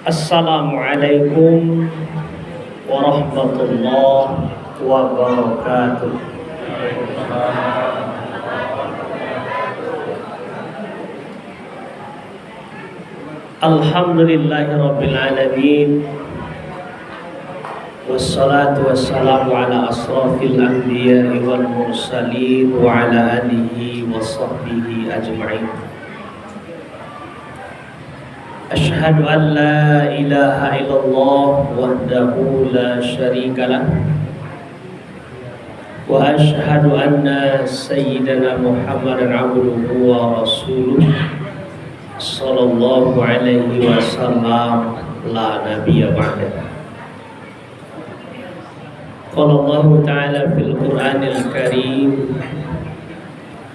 Assalamualaikum warahmatullahi wabarakatuh. Alhamdulillahirabbil alamin. Wassalatu wassalamu ala asrafil anbiya'i wal mursalin wa ala alihi wa sahbihi ajma'in. Ashhadu an la ilaha illallah wahdahu la syarika lah wa ashhadu anna sayyidana Muhammadan abduhu wa rasuluh sallallahu alaihi wasallam la nabiyya ba'da. Qala Allah ta'ala fil Qur'anil Karim,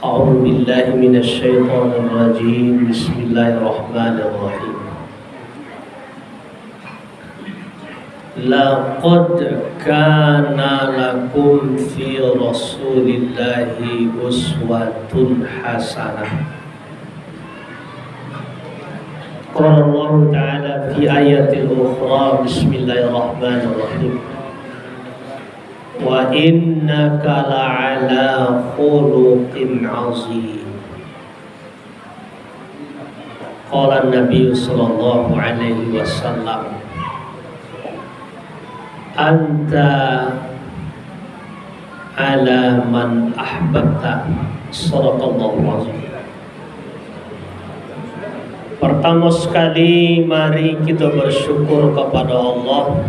a'udzu billahi minasy syaithanir rajim. Bismillahirrahmanirrahim. Laqad kana lakum fi Rasulillahi uswatun hasanah. Qala Allah Ta'ala fi ayatil ukhra, bismillahirrahmanirrahim. Wa innaka la'ala khuluqin 'azim. Qala Nabi sallallahu alaihi wasallam, anta ala man ahbabta. Shadaqallahu azim. Pertama sekali mari kita bersyukur kepada Allah.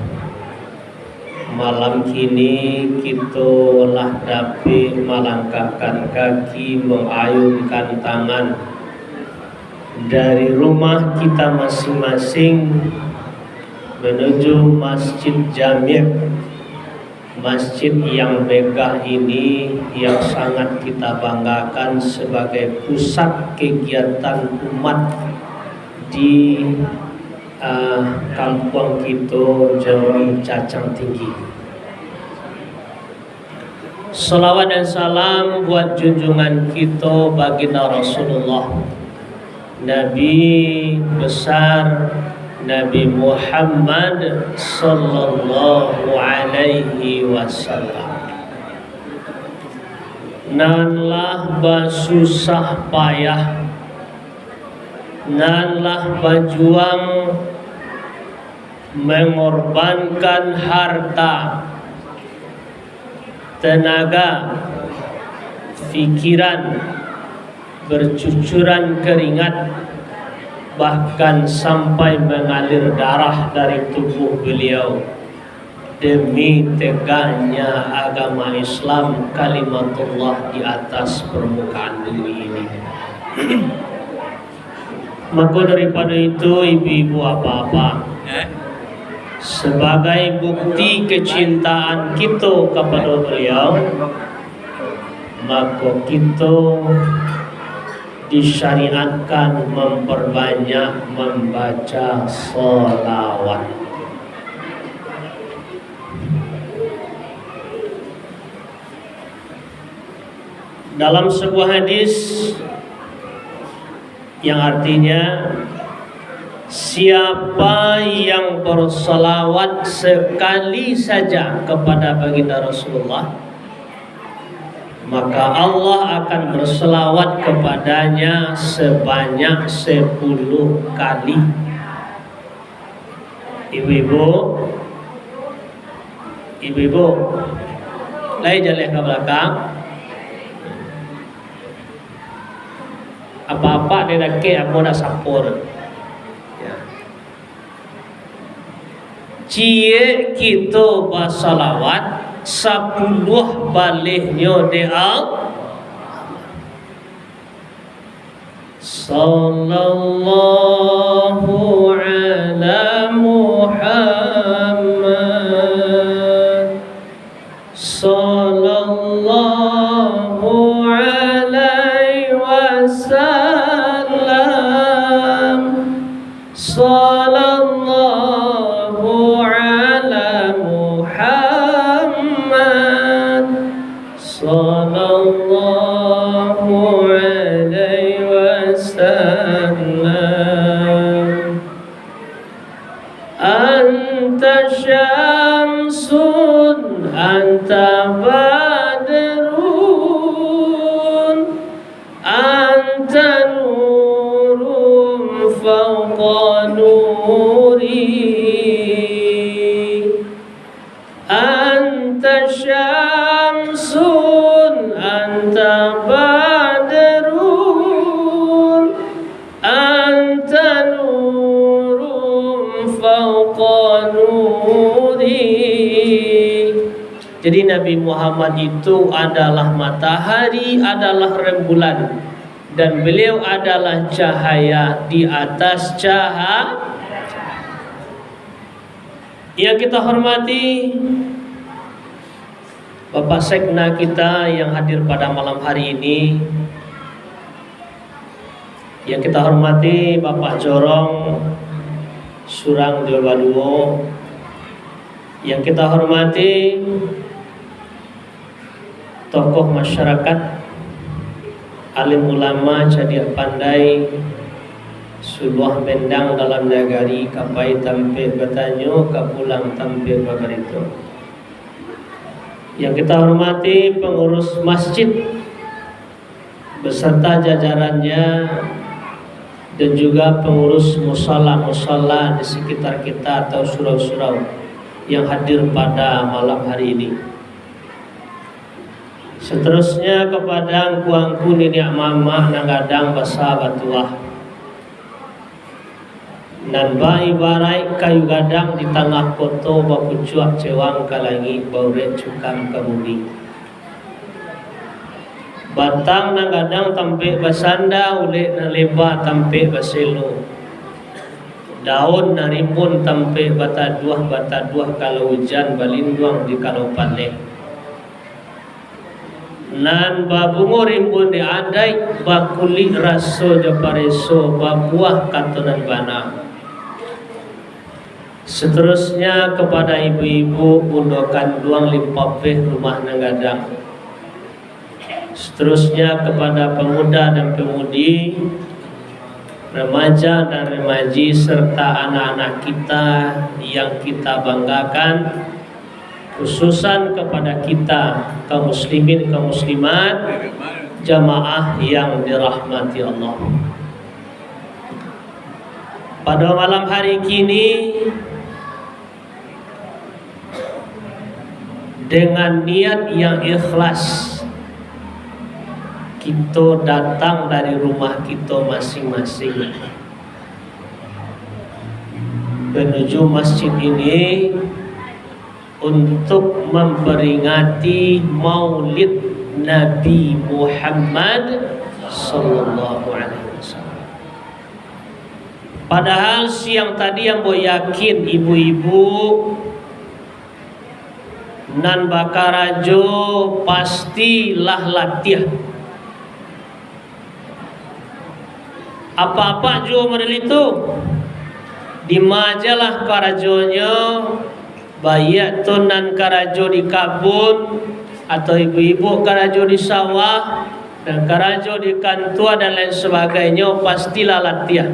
Malam kini kita lah dapat melangkahkan kaki, mengayunkan tangan dari rumah kita masing-masing menuju Masjid Jami', masjid yang megah ini, yang sangat kita banggakan sebagai pusat kegiatan umat di kampung kita Jawi Cacang Tinggi. Salawat dan salam buat junjungan kita baginda Rasulullah, Nabi besar Nabi Muhammad sallallahu alaihi wasallam. Nanlah bersusah payah, nanlah berjuang mengorbankan harta, tenaga, pikiran, bercucuran keringat, bahkan sampai mengalir darah dari tubuh beliau demi tegaknya agama Islam, kalimatullah di atas permukaan bumi ini. Maka daripada itu, ibu-ibu apa-apa, sebagai bukti kecintaan kita kepada beliau, maka kita disyariatkan memperbanyak membaca sholawat. Dalam sebuah hadis yang artinya, siapa yang bersolawat sekali saja kepada baginda Rasulullah, maka Allah akan berselawat kepadanya sebanyak 10 kali. Ibu-ibu, lagi jalan ke belakang. Apa-apa dia nak ke aku nak sapur. Cie kita bersalawat 10 baliknya doa. Sallallahu ala Muhammad, sallallahu alaihi wasallam, sallallahu ala Muhammad, sallallahu alaihi wasallam. syamsun anta badrun anta nurun fawqa nuri anta syamsun anta badrun anta nurun fawqa nuri. Jadi Nabi Muhammad itu adalah matahari, adalah rembulan, dan beliau adalah cahaya di atas cahaya. Yang kita hormati Bapak Sekna kita yang hadir pada malam hari ini, yang kita hormati Bapak Jorong Surang Dewaluo, yang kita hormati tokoh masyarakat, alim ulama, cadia pandai, suluah bendang dalam nagari, kapai tampe batanyo, kapulang tampe bagarito. Yang kita hormati pengurus masjid beserta jajarannya, dan juga pengurus musala-musala di sekitar kita atau surau-surau yang hadir pada malam hari ini. Seterusnya kepada angku-angku niniak mama nangadang basa batuah nan bai barai kayu gadang di tengah koto bapucuak cewang kalangi baure cukang kamudi batang nangadang tampe basanda ule na leba tampe baselo daun naripun tampe bataduah kalau hujan balinduang di kalau paneh nan babungo rimbun di adai bakuli raso japareso babuah katonan bana. Seterusnya kepada ibu-ibu bundokan duang limpapeh rumah nangadang. Seterusnya kepada pemuda dan pemudi, remaja dan remaji, serta anak-anak kita yang kita banggakan, khususan kepada kita kaum muslimin, kaum muslimat, jamaah yang dirahmati Allah. Pada malam hari kini, dengan niat yang ikhlas, kita datang dari rumah kita masing-masing menuju masjid ini untuk memperingati Maulid Nabi Muhammad sallallahu alaihi wasallam. Padahal siang tadi yang boy yakin ibu-ibu nan bakarajo pastilah latihan. Apa-apa jo model itu di majalah karajonya, bayi tunan karajo di kabun atau ibu-ibu karajo di sawah dan karajo di kantua dan lain sebagainya, pastilah latihan.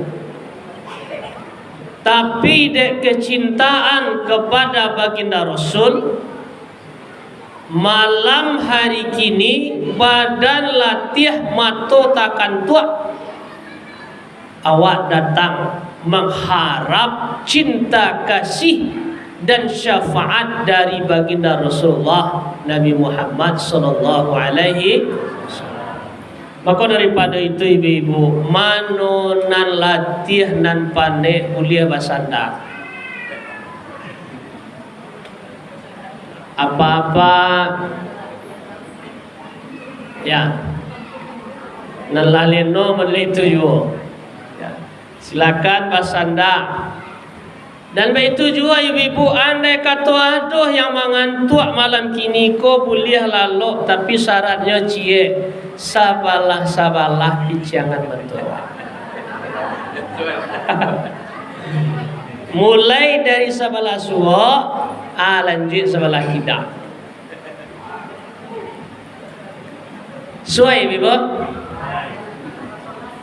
Tapi dek kecintaan kepada baginda Rasul, malam hari kini badan latih mato takkan tua, awak datang mengharap cinta kasih dan syafaat dari baginda Rasulullah Nabi Muhammad sallallahu alaihi wasallam. Maka daripada itu ibu-ibu, mano nan latih nan pane kuliah basanda. Apa-apa ya nan laleno melitu yo. Silakan basanda. Dan begitu juga ibu-ibu, andai kata aduh yang mengantuk malam kini ko boleh lalu, tapi syaratnya cie sabalah jangan betul. Mulai dari sabalah suwa, lanjut sabalah kita. Suai ibu.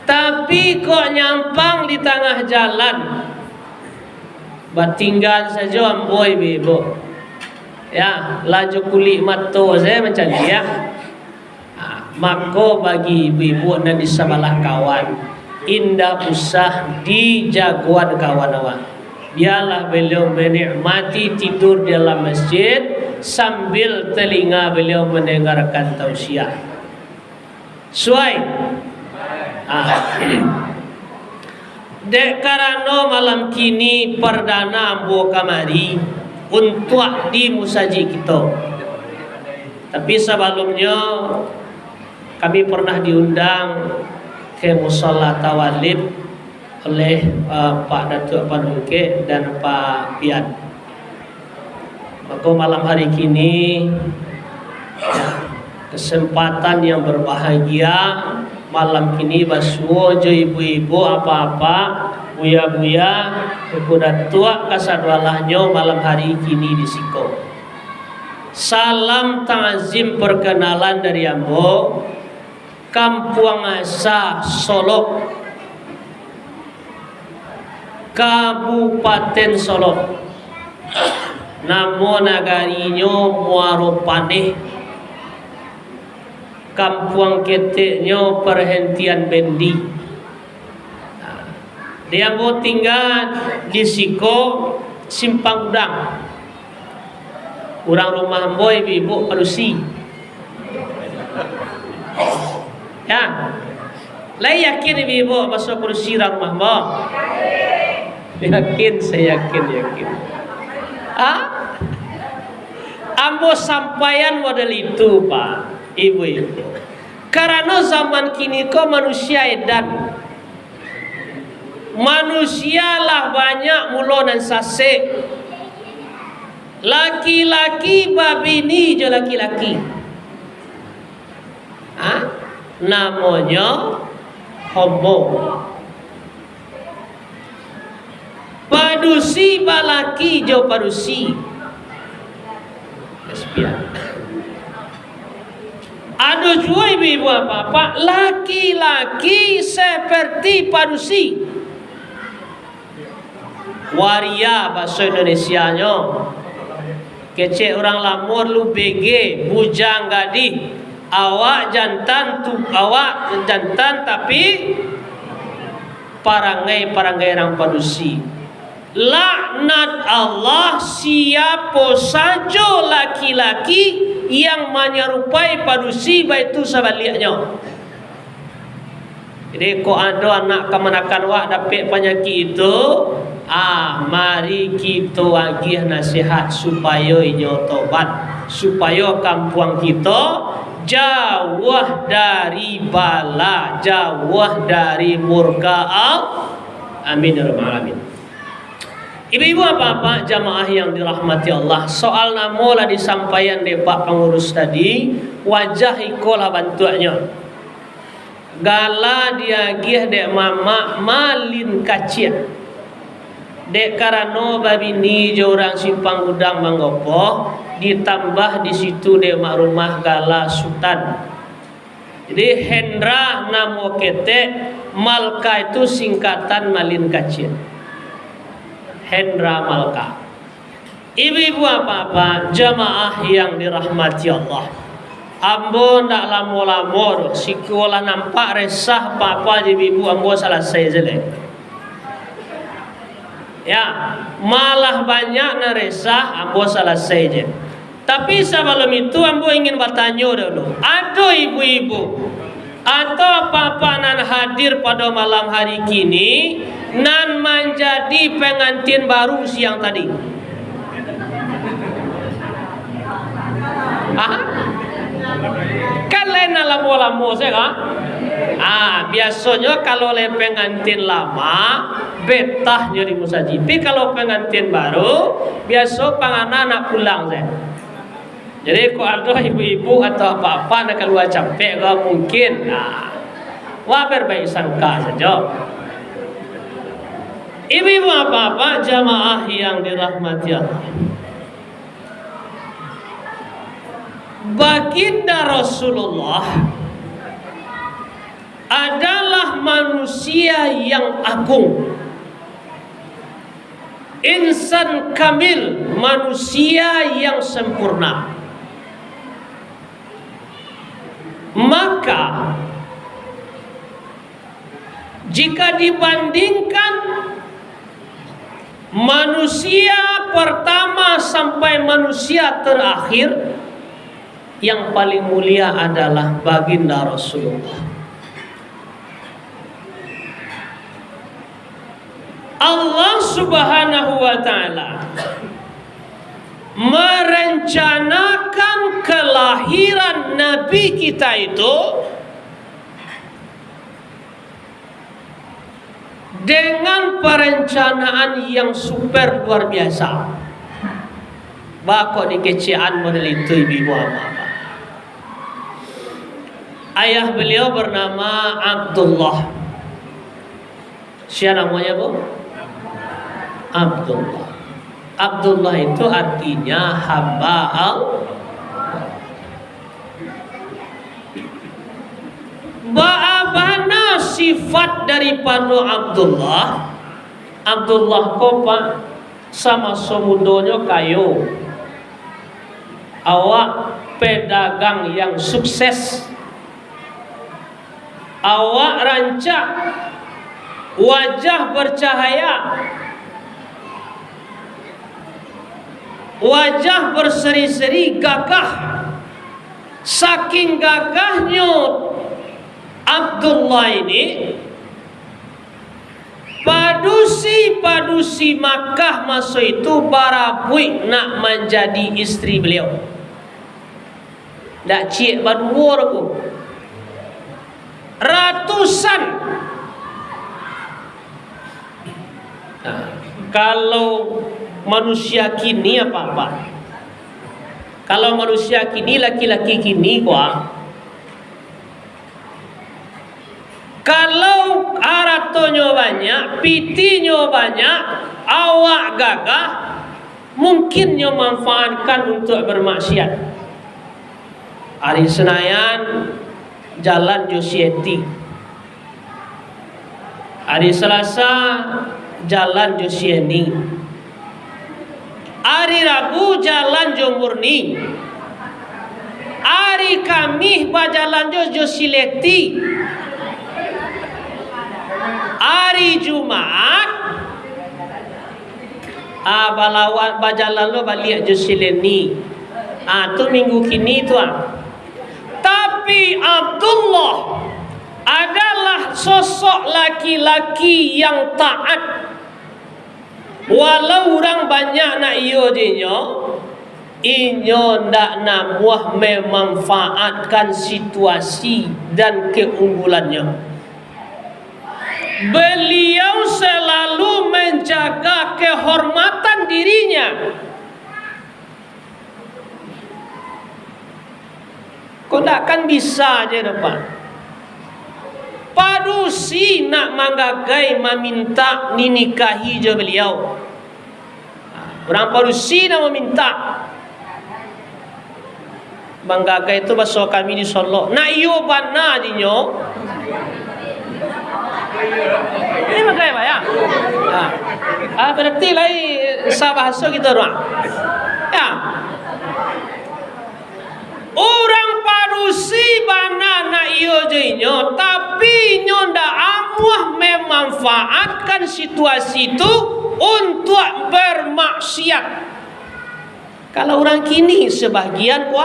Tapi kok nyampang di tengah jalan, Batinggan saja ambo ibu. Ya, laju kulit mato saya macam dia. Maka bagi ibu-ibu dan di sebelah kawan, indah usah di jagoan kawan awak. Biarlah beliau menikmati tidur di dalam masjid sambil telinga beliau mendengarkan tausiah. Suai. Dek karena malam kini perdana ambo kamari untuk di musaji kita. Tapi sebelumnya kami pernah diundang ke musala tawalib oleh Pak Datuk Panuke dan Pak Pian. Maka malam hari kini kesempatan yang berbahagia malam kini basuo jo ibu-ibu apa-apa buya-buya kuda tua kasadwalahnya malam hari kini di Siko. Salam ta'zim perkenalan dari ambo Kampung Asa Solo, Kabupaten Solo. Namo nagarinyo Muaro Paneh, Kampung keteknya Perhentian Bendi. Dia mau tinggal di Siko Simpang Udang. Orang rumah boy ibu parusi. Ya, lah yakin ibu masuk parusi rumah mo? Yakin, saya yakin. Ambo sampaian model itu pak, ibu-ibu. Karena zaman kini kok manusia edan. Manusialah banyak mulo dan sase. Laki-laki babini je laki-laki. Namanya homo. Padusi balaki je padusi. Lesbian. Ada juga ibu-ibu apa-apa laki-laki seperti padusi. Waria bahasa Indonesianya. Kecek orang lamur lu BG bujang gadih. Awak jantan tapi parangai orang padusi. Laknat Allah siapa saja laki-laki yang menyerupai padusi baitu sebaliknya. Jadi kok ada anak kemanakan wak dapat penyakit itu, mari kita agih nasihat supaya inyo tobat, supaya kampung kita jauh dari bala, jauh dari murka Allah. Amin ya rabbal alamin. Ibu-ibu apa-apa jamaah yang dirahmati Allah, soal namo lah disampaikan dek Pak pengurus tadi, wajah ikolah bantuannya. Gala diagih dek mama malin kacir. Dek karano babini jorang simpang udang mangopo, ditambah di situ dek mak rumah gala sultan. Jadi Hendra namo kete, Malka itu singkatan malin kacir. Hendra Malka. Ibu-ibu apa-apa jamaah yang dirahmati Allah. Ambo ndak lamo-lamo sikola nampak resah apa-apa ibu-ibu ambo selesai jelek. Ya, malah banyak na resah ambo selesai je. Tapi sebelum itu ambo ingin bertanya dulu. Ada ibu-ibu atau apa-apa nan hadir pada malam hari kini nan menjadi pengantin baru siang tadi. Kan lain lama-lama saya kan? Biasanya kalau le pengantin lama betah jadi musaji. Tapi kalau pengantin baru biasa panganan anak pulang saya. Jadi kok ada ibu-ibu atau apa-apa nak keluar capek kau mungkin. Wah berbaik sangka saja. Ibu-ibu apa-apa jamaah yang dirahmati Allah. Baginda Rasulullah adalah manusia yang agung. insan kamil, manusia yang sempurna. Maka jika dibandingkan manusia pertama sampai manusia terakhir, yang paling mulia adalah baginda Rasulullah. Allah Subhanahu wa ta'ala merencanakan kelahiran Nabi kita itu dengan perencanaan yang super luar biasa. Bakok dikecian model itu ibu apa? Ayah beliau bernama Abdullah. Siapa namanya, Bu? Abdullah. Abdullah itu artinya hamba Allah. Bagaimana sifat daripada Abdullah? Abdullah kopa sama semudonya kayu. Awak pedagang yang sukses. Awak rancak, wajah bercahaya, wajah berseri-seri, gagah. Saking gagahnya Abdullah ini, padusi Makkah masa itu barabui nak menjadi istri beliau. Tak cik baduor aku. Ratusan. Nah, kalau manusia kini apa-apa. Kalau manusia kini, laki-laki kini kalau aratonyo banyak, pitinyo banyak, awak gagah, mungkin nyo manfaatkan untuk bermaksiat. Hari Senayan Jalan Josieti, hari Selasa Jalan Josieni, hari Rabu Jalan Jomurni, hari Kamis Jalan Josileti, hari Jumat balawat bajalan lo balik Josileni. Tu minggu kini tu Tapi Abdullah adalah sosok laki-laki yang taat. Walau orang banyak nak iyo dinyo, inyo ndak namuah memanfaatkan situasi dan keunggulannya. Beliau selalu menjaga kehormatan dirinya. Kau takkan bisa aja depan. Padusi nak manggagai meminta ninikahi je beliau. Orang padusi nak meminta. Manggagai itu bahasa kami di Solo. Nak iyo bana jinyo. Ini manggagai apa ya? Berarti lai sabahasa kita orang. Ya. Orang padusi bana na iyo jinyo, tapi nyo ndak amuah memanfaatkan situasi itu untuk bermaksiat. Kalau orang kini sebahagian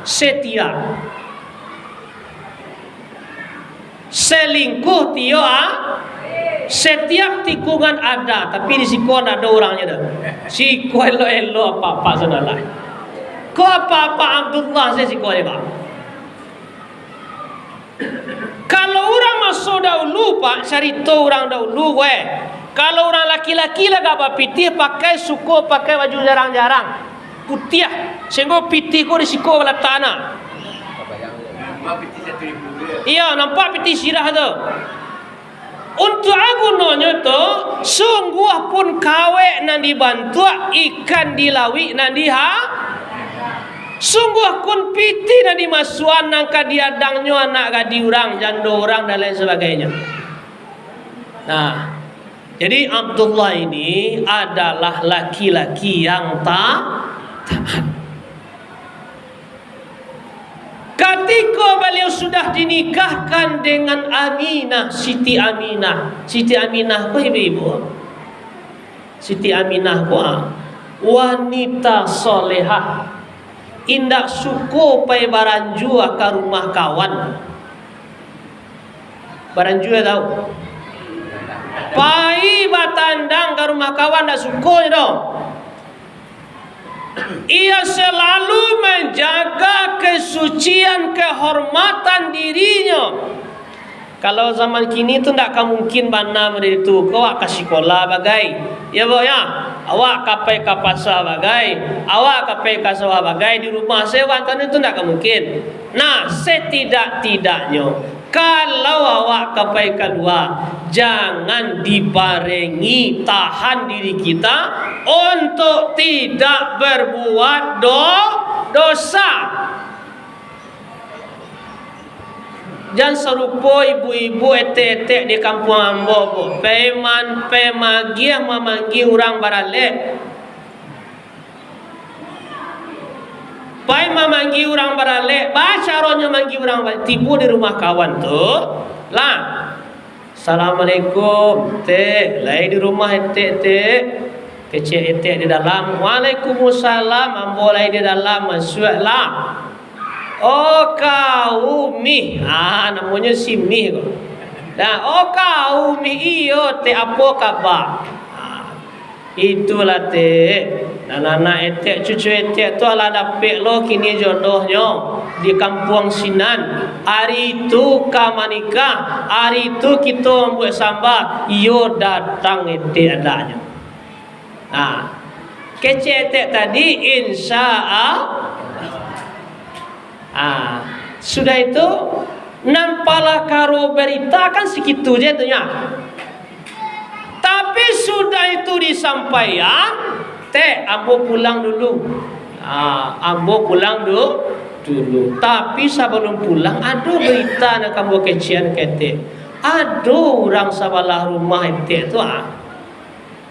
setia, selingkuh tio setiap tikungan ada, tapi di sikon ada orangnya dah. Siko elo apa sana lah. Ko apa Abdullah saya siko je Pak. Kalau orang masuk dahulu Pak, cerita orang dahulu kalau orang laki-laki lah gak piti pakai suko, pakai baju jarang-jarang putih, sehingga piti ko di siko bala tanah. Iya, nampak piti sirah tu. Untuk aku nonyo tu, sungguh pun kawe nan dibantu ikan dilawi nan diha. Sungguh pun piti nan dimasuan nang kadiadangnya anak gadi orang, jando orang dan lain sebagainya. Nah, Jadi Abdullah ini adalah laki-laki yang taat. Ketika beliau sudah dinikahkan dengan Aminah, Siti Aminah. Siti Aminah apa ibu-ibu? Siti Aminah apa? Wanita solehah. Indak suku pai baranjua ke rumah kawan. Baranjua tahu? Pai batandang ke rumah kawan tak suku dong. Ia selalu menjaga kesucian, kehormatan dirinya. Kalau zaman kini tu tak mungkin bana itu. Kau kasih sekolah bagai, ya boh ya. Awak kapai ke pasar bagai, awak kapai ke sawah bagai, di rumah sewa kan itu tak mungkin. Nah, setidak-tidaknya kalau awak kapai kedua, jangan dibarengi tahan diri kita untuk tidak berbuat dosa. Jangan serupa ibu-ibu etek-etek di kampung ambo, pemagi yang memanggil orang baralek. Pai memanggil orang baralek, baca ronya manggil orang baralek. Tipu di rumah kawan tu lah. Assalamualaikum, teh. Lai di rumah etek-etek. Kecil etek di dalam. Waalaikumsalam, ambo lai di dalam. Masuklah. Oh kau mi, namanya si mi kok. Nah, oh kau mi iyo te apa kabar? Itulah te. Anak-anak etek, cucu etek tu ala dapet lo kini jodohnya di kampung Sinan. Hari itu kamanikah, hari itu kita membuat sambal, iyo datang etek adanya. Nah, kecil etek tadi insya Allah. Sudah itu nampaklah karo berita kan segitu je tunya. Tapi sudah itu disampaikan, teh ambo pulang dulu. Ambo pulang dulu. Tapi sebelum pulang ada berita nak ambo kecian kete. Ada orang sebelah rumah ente tu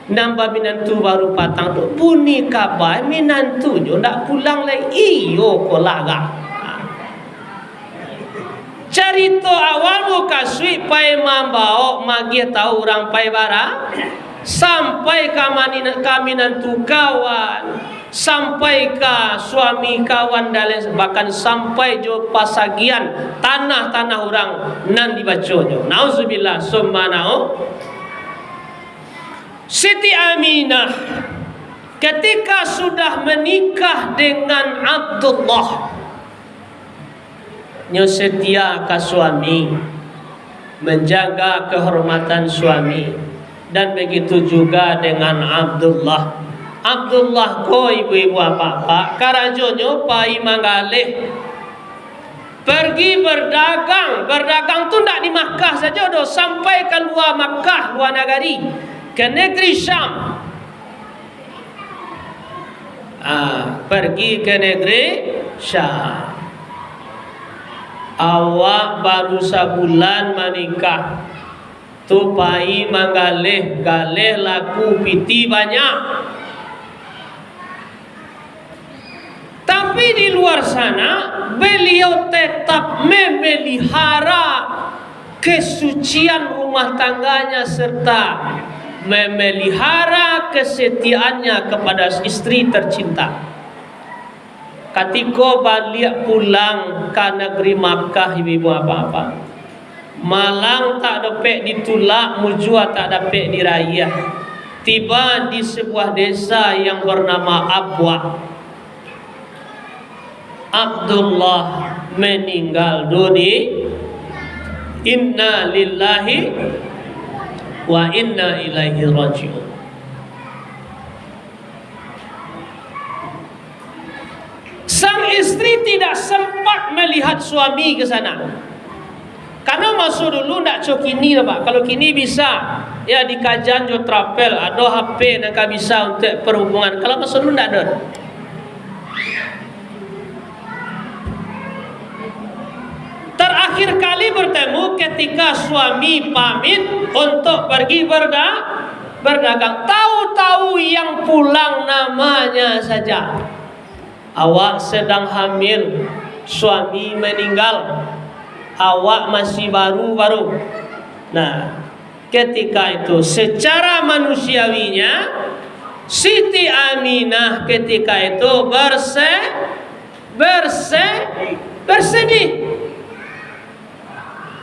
nambah minantu baru patang tu bunyi kabar minantunya nak pulang lagi. Iyo kolaga. Cerita awal muka sui pai mambao magi tahu orang pai bara sampai kami nantu kawan, sampai ke suami kawan dan bahkan sampai jo pasagian tanah-tanah orang nan dibaconya. Nauzubillah summa nau. Siti Aminah ketika sudah menikah dengan Abdullah, nya setia ke suami, menjaga kehormatan suami, dan begitu juga dengan Abdullah. Abdullah ko ibu-ibu apa-apa karajonyo pai manggalih pergi berdagang tu tak di Makkah saja doh, sampai ke luar Makkah, luar negeri, ke negeri Syam. Pergi ke negeri Syam. Awak baru sebulan menikah, tupai manggalih galih laku piti banyak. Tapi di luar sana beliau tetap memelihara kesucian rumah tangganya serta memelihara kesetiaannya kepada istri tercinta. Ketika balik pulang ke negeri Makkah, ibu apa-apa, malang tak dapat ditulak, mujua tak dapat dirayah. Tiba di sebuah desa yang bernama Abwa. Abdullah meninggal dunia. Inna lillahi wa inna ilaihi raji'un. Sang istri tidak sempat melihat suami ke sana. Karena masuk dulu nak cok kini lah pak. Kalau kini bisa, ya di kajian jo trapel, ada HP nak bisa untuk perhubungan. Kalau masuk dulu tak ada. Terakhir kali bertemu ketika suami pamit untuk pergi berdagang, tahu-tahu yang pulang namanya saja. Awak sedang hamil, suami meninggal, awak masih baru-baru. Nah, ketika itu secara manusiawinya Siti Aminah ketika itu bersedih.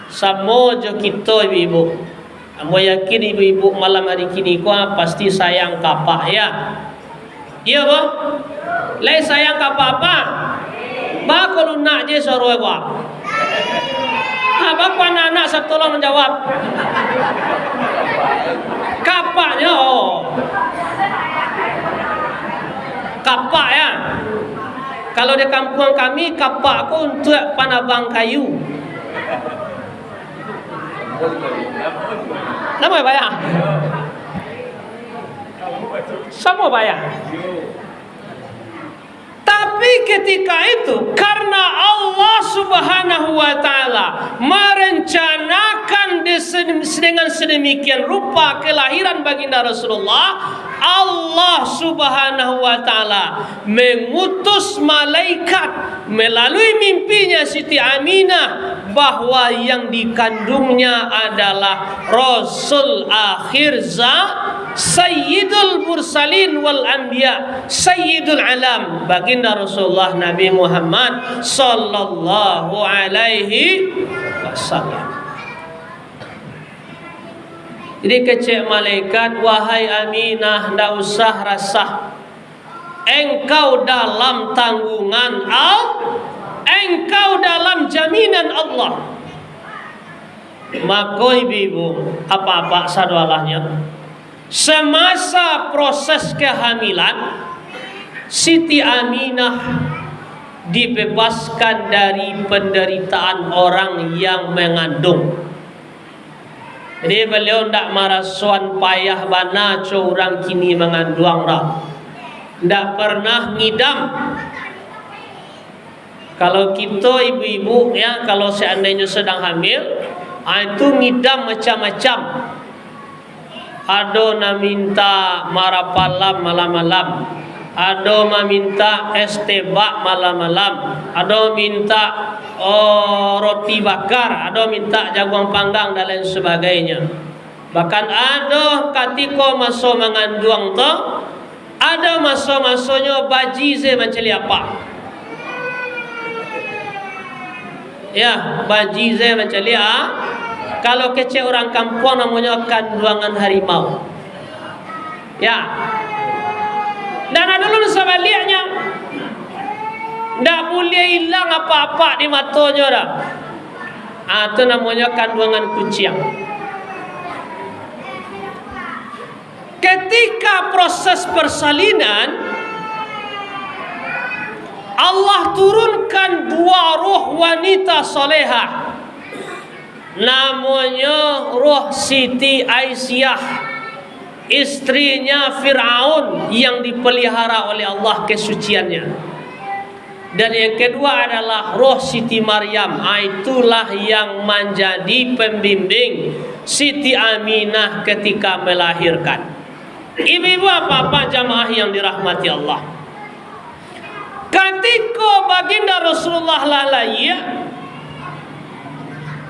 Samo jo kita ibu-ibu. Amo yakin ibu-ibu malam hari kini pasti sayang kapak ya. Iya boh? Lai sayang kapak apa? Ba kalau nak je suruh gua. Apa anak saya tolong menjawab. Kapaknya kapak ya. Kalau di kampung kami kapak aku untuk panabang kayu. Nama bayar. Sama bayar. Tapi ketika itu karena Allah Subhanahu wa taala merencanakan dengan sedemikian rupa kelahiran baginda Rasulullah, Allah Subhanahu wa taala mengutus malaikat melalui mimpinya Siti Aminah bahwa yang dikandungnya adalah Rasul akhir Sayyidul Mursalin wal Anbiya, Sayyidul Alam, baginda Rasulullah Nabi Muhammad sallallahu alaihi wasallam. Jadi kecek malaikat, wahai Aminah, ndak usah rasah. Engkau dalam tanggungan Allah, engkau dalam jaminan Allah. Maka ibu-ibu, apa-apa sadwalahnya, semasa proses kehamilan Siti Aminah dibebaskan dari penderitaan orang yang mengandung. Jadi beliau tidak merasuan payah bana orang kini mengandung dah. Tidak pernah ngidam. Kalau kita ibu-ibu ya, kalau seandainya sedang hamil, itu ngidam macam-macam. Ada na minta marapalam malam-malam, ada meminta es tebak malam-malam, ada minta roti bakar, ada minta jagung panggang dan lain sebagainya. Bahkan ada ketika masa mengandung tu, ada masa-masanya baji ze macam apa? Ya, baji ze macam kalau kecil orang kampung namanya kandungan harimau. Ya. Dan ada dulu sebaliknya, tidak boleh hilang apa-apa di matanya dah. Itu namanya kandungan kucing. Ketika proses persalinan, Allah turunkan dua ruh wanita solehah. Namanya ruh Siti Aisyah, istrinya Fir'aun yang dipelihara oleh Allah kesuciannya. Dan yang kedua adalah roh Siti Maryam. Itulah yang menjadi pembimbing Siti Aminah ketika melahirkan. Ibu-ibu apa-apa jamaah yang dirahmati Allah, ketika baginda Rasulullah lahir,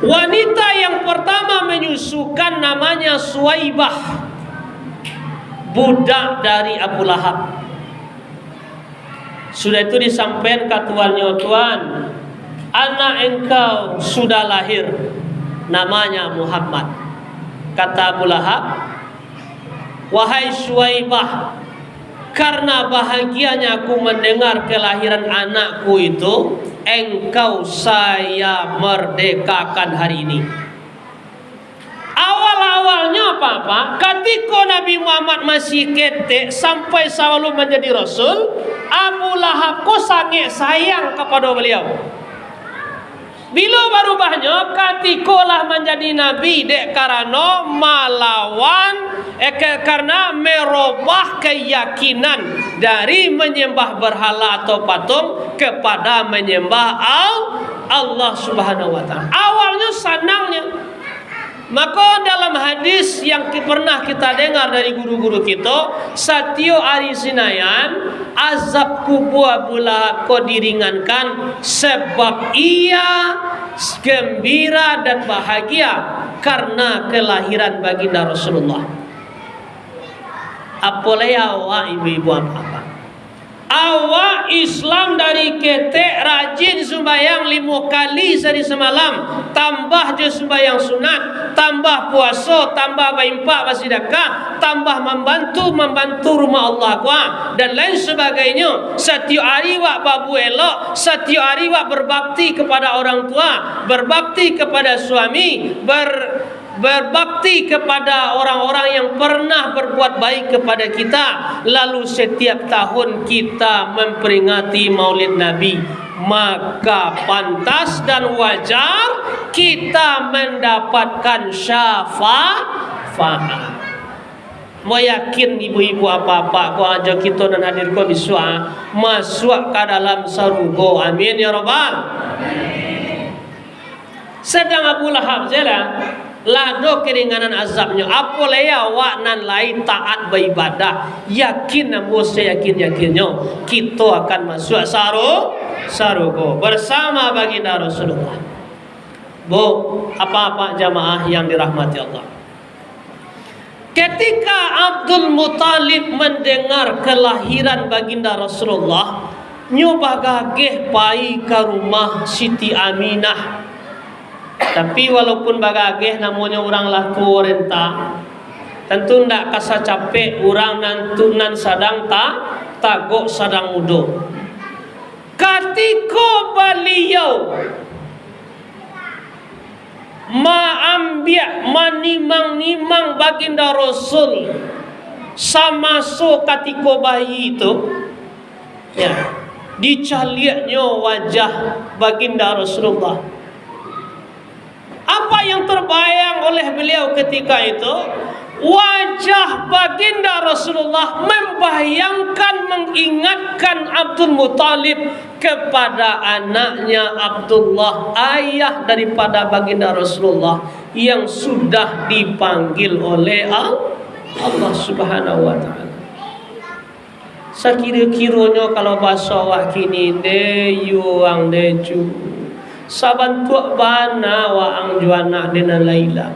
wanita yang pertama menyusukan namanya Suwaibah, budak dari Abu Lahab. Sudah itu disampaikan ke tuannya, tuan, anak engkau sudah lahir, namanya Muhammad. Kata Abu Lahab, wahai Suwaibah, karena bahagianya aku mendengar kelahiran anakku itu, engkau saya merdekakan hari ini. Awal-awalnya apa-apa, ketika Nabi Muhammad masih ketek sampai selalu menjadi Rasul, Abu Lahab kok sangat sayang kepada beliau. Bila berubahnya ketikalah menjadi Nabi dek karena melawan karena merubah keyakinan dari menyembah berhala atau patung kepada menyembah Allah Subhanahu wa taala. Awalnya senangnya. Maka dalam hadis yang yang pernah kita dengar dari guru-guru kita, satyo ari sinayan azab kubur Abu Lahab ko diringankan sebab ia gembira dan bahagia karena kelahiran baginda Rasulullah. Apalagi awak ibu-ibu apa-apa, awak Islam dari ketek rajin sembahyang 5 kali sehari semalam, tambah je sembahyang sunat, tambah puasa, tambah bayimpak bersedekah, tambah membantu rumah Allah kuat dan lain sebagainya. Setiap hari wak babu elok, setiap hari wak berbakti kepada orang tua, berbakti kepada suami, berbakti kepada orang-orang yang pernah berbuat baik kepada kita. Lalu setiap tahun kita memperingati Maulid Nabi, maka pantas dan wajar kita mendapatkan syafaat. Mau yakin ibu-ibu apa-apa kau ajak kita dan hadir kau biswa masuk ke dalam surga. Amin ya rabbal. Sedang Abu Lahab jalan lado keringanan azabnya. Apa laya awak nan lain taat beribadah, yakin saya yakinnya kita akan masuk surga bersama baginda Rasulullah. Bu, apa-apa jamaah yang dirahmati Allah, ketika Abdul Muttalib mendengar kelahiran baginda Rasulullah, nyoba gageh pai ke rumah Siti Aminah. Tapi walaupun bagageh namanya orang laku renta, tentu ndak kasa capek orang nantunan sadang tagok sadang mudo. Ketika beliau manimang baginda Rasul sama ketika bayi itu, ya, dicaliaknya wajah baginda Rasulullah. Apa yang terbayang oleh beliau ketika itu? Wajah baginda Rasulullah membayangkan, mengingatkan Abdul Muttalib kepada anaknya Abdullah, ayah daripada baginda Rasulullah yang sudah dipanggil oleh Allah Subhanahu wa taala. Sekira-kiranya kalau bahasa wak kini de yuang de ju saban tuak bana wa ang juana dena Laila,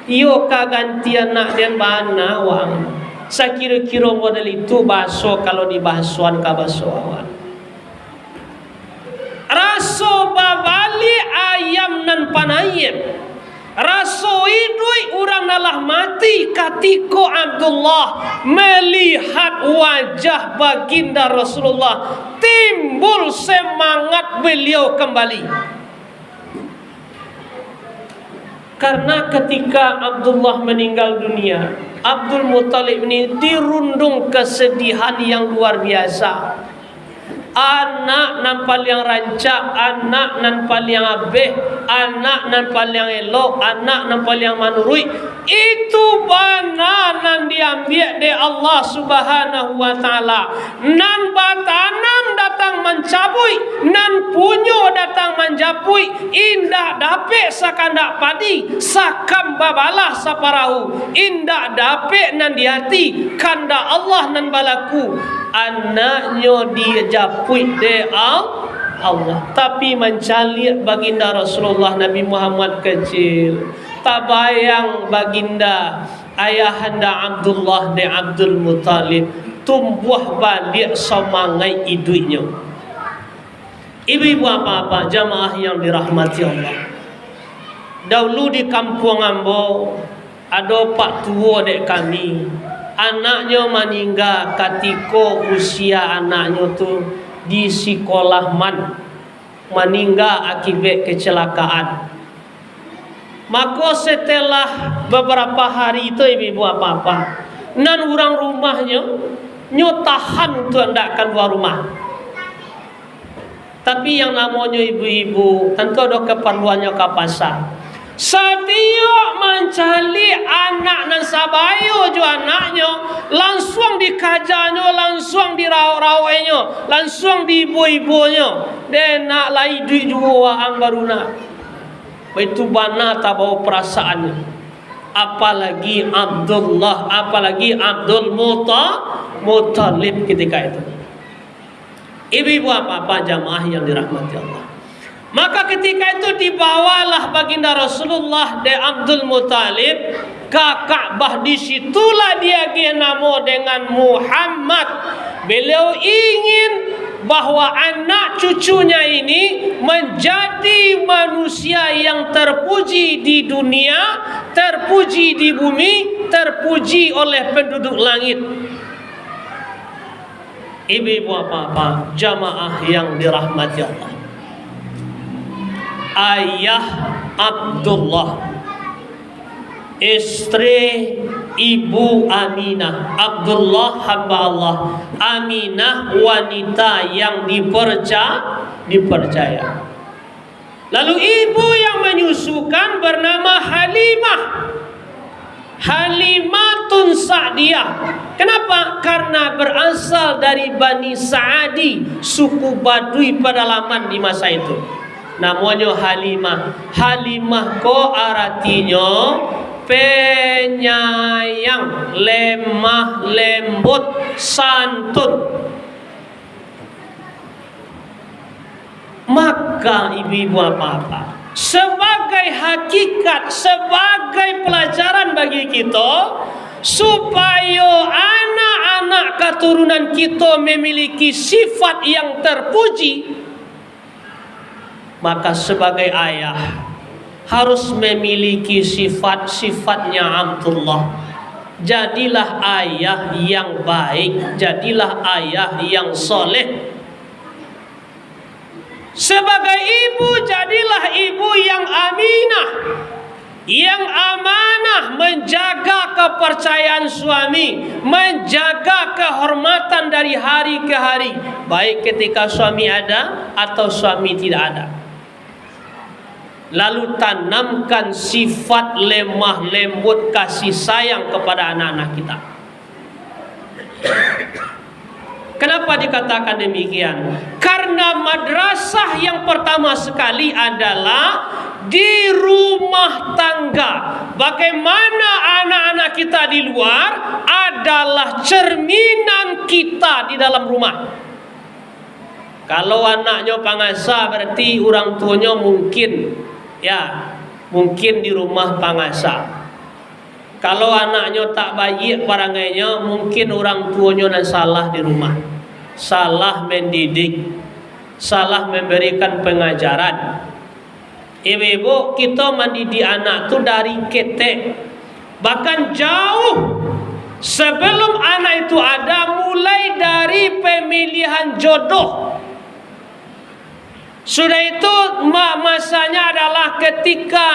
iyo kaganti anak den bana wa ang. Sakira-kira model itu baso kalau dibahasuan ka baso awan. Raso babali ayam nan panayem, raso idui urang nalah mati katiko Abdullah melihat wajah baginda Rasulullah, timbul semangat beliau kembali. Karena ketika Abdullah meninggal dunia, Abdul Muttalib ini dirundung kesedihan yang luar biasa. Anak nan paling rancak, anak nan paling abeh, anak nan paling elok, anak nan paling manurui, itu bana nan diambil de Allah Subhanahu wa taala. Nan batanam datang mencabui, nan punyo datang menjapui, indah dapek sakandak padi, sakam babalah saparahu, indah dapek nan di hati, kanda Allah nan balaku. Anaknya dijapui de Allah, tapi mencalik baginda Rasulullah Nabi Muhammad kecil. Tak bayang baginda ayahanda Abdullah de Abdul Muttalib tumbuh balik semangai idunya. Ibu-ibu apa-apa jamaah yang dirahmati Allah, dahulu di kampung ambo ada pak tua dek kami, anaknya meninggal ketika usia anaknya tu di sekolah meninggal akibat kecelakaan. Maka setelah beberapa hari itu ibu-ibu apa-apa, nan orang rumahnya nyotahan untuk hendakkan keluar rumah. Tapi yang namanya ibu-ibu tentu ada keperluannya ke pasar. Setiap mencari anak dan sabayo jo anaknya, langsung dikajanya, langsung dirawainya, langsung diibu-ibunya. Dan nak lai duit juga ang baruna. Itu bana tak bawa perasaannya. apalagi Abdullah, apalagi Abdul Muttalib ketika itu. Ibu-ibu apa jamaah yang dirahmati Allah. Maka ketika itu dibawalah baginda Rasulullah de Abdul Muttalib ke Ka'bah. Disitulah dia dinamo dengan Muhammad. Beliau ingin bahwa anak cucunya ini menjadi manusia yang terpuji di dunia, terpuji di bumi, terpuji oleh penduduk langit. Ibu-ibu apa jamaah yang dirahmati Allah. Ayah Abdullah, istri ibu Aminah. Abdullah hamba Allah, Aminah wanita yang dipercaya. Lalu ibu yang menyusukan bernama Halimah, Halimatun Sa'diyah. Kenapa? Karena berasal dari Bani Sa'adi, suku Baduy pedalaman di masa itu. Namanya Halimah. Halimah ko artinya penyayang, lemah lembut, santun. Maka ibu-ibu apa-apa, sebagai hakikat, sebagai pelajaran bagi kita, supaya anak-anak keturunan kita memiliki sifat yang terpuji, maka sebagai ayah harus memiliki sifat-sifatnya Abdullah. Jadilah ayah yang baik, jadilah ayah yang soleh. Sebagai ibu, jadilah ibu yang aminah, yang amanah, menjaga kepercayaan suami, menjaga kehormatan dari hari ke hari, baik ketika suami ada atau suami tidak ada. Lalu tanamkan sifat lemah lembut, kasih sayang kepada anak-anak kita. Kenapa dikatakan demikian? Karena madrasah yang pertama sekali adalah di rumah tangga. Bagaimana anak-anak kita di luar adalah cerminan kita di dalam rumah. Kalau anaknya pangasa berarti orang tuanya mungkin di rumah pangasa. Kalau anaknya tak baik parangainya, mungkin orang tuanya dan salah di rumah, salah mendidik, salah memberikan pengajaran. Ibu-ibu, kita mendidik anak itu dari ketek, bahkan jauh sebelum anak itu ada, mulai dari pemilihan jodoh. Sudah itu masanya adalah ketika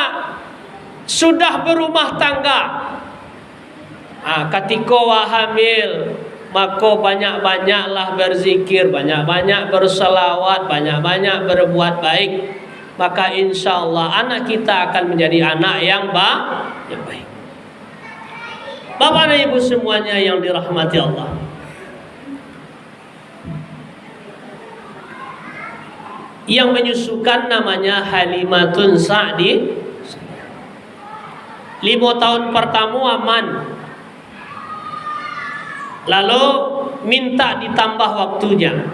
sudah berumah tangga. Ketika hamil, maka banyak-banyaklah berzikir, banyak-banyak berselawat, banyak-banyak berbuat baik. Maka insya Allah anak kita akan menjadi anak yang baik. Bapak dan Ibu semuanya yang dirahmati Allah, yang menyusukan namanya Halimatun Sa'di. 5 tahun pertama aman, lalu minta ditambah waktunya.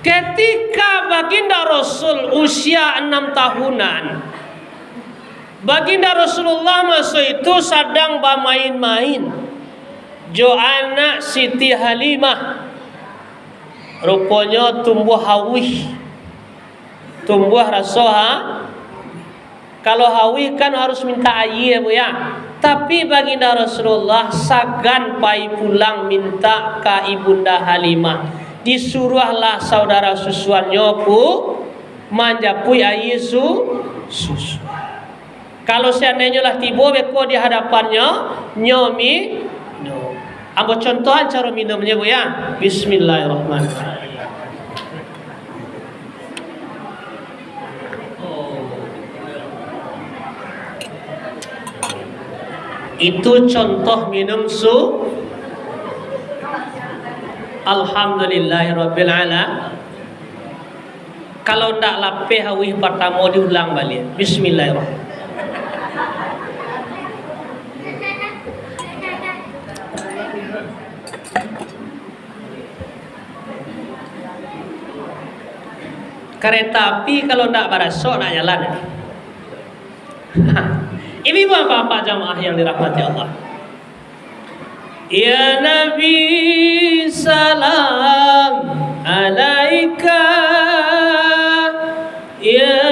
Ketika baginda Rasul usia 6 tahunan, baginda Rasulullah masa itu sedang bermain-main jo anak Siti Halimah. Rupanya tumbuh hawih, tumbuh rasa. Kalau hawi kan harus minta air ya. Tapi baginda Rasulullah sagan pai pulang minta ke ibunda Halimah. Disuruhlah saudara susuannya pu manjapui air susu. Kalau seandainya lah tiba beko di hadapannya nyomi, ambo contohan cara minumnya bu ya. Bismillahirrahmanirrahim. Itu contoh minum Alhamdulillahirabbil alamin. Kalau ndak lapeh hawih pertama diulang balik. Bismillahirrahmanirrahim. Kereta api kalau tidak barasok nak jalan. Ini bapak-bapak jamaah yang dirahmati Allah. Ya Nabi salam alaika, ya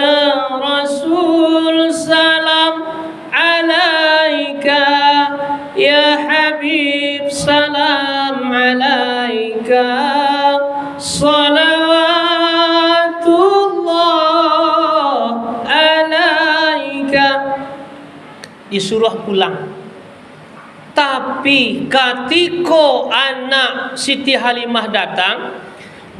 Rasul salam alaika, ya Habib salam alaika, salawatullah alaika. Disuruh pulang. Tapi ketika anak Siti Halimah datang,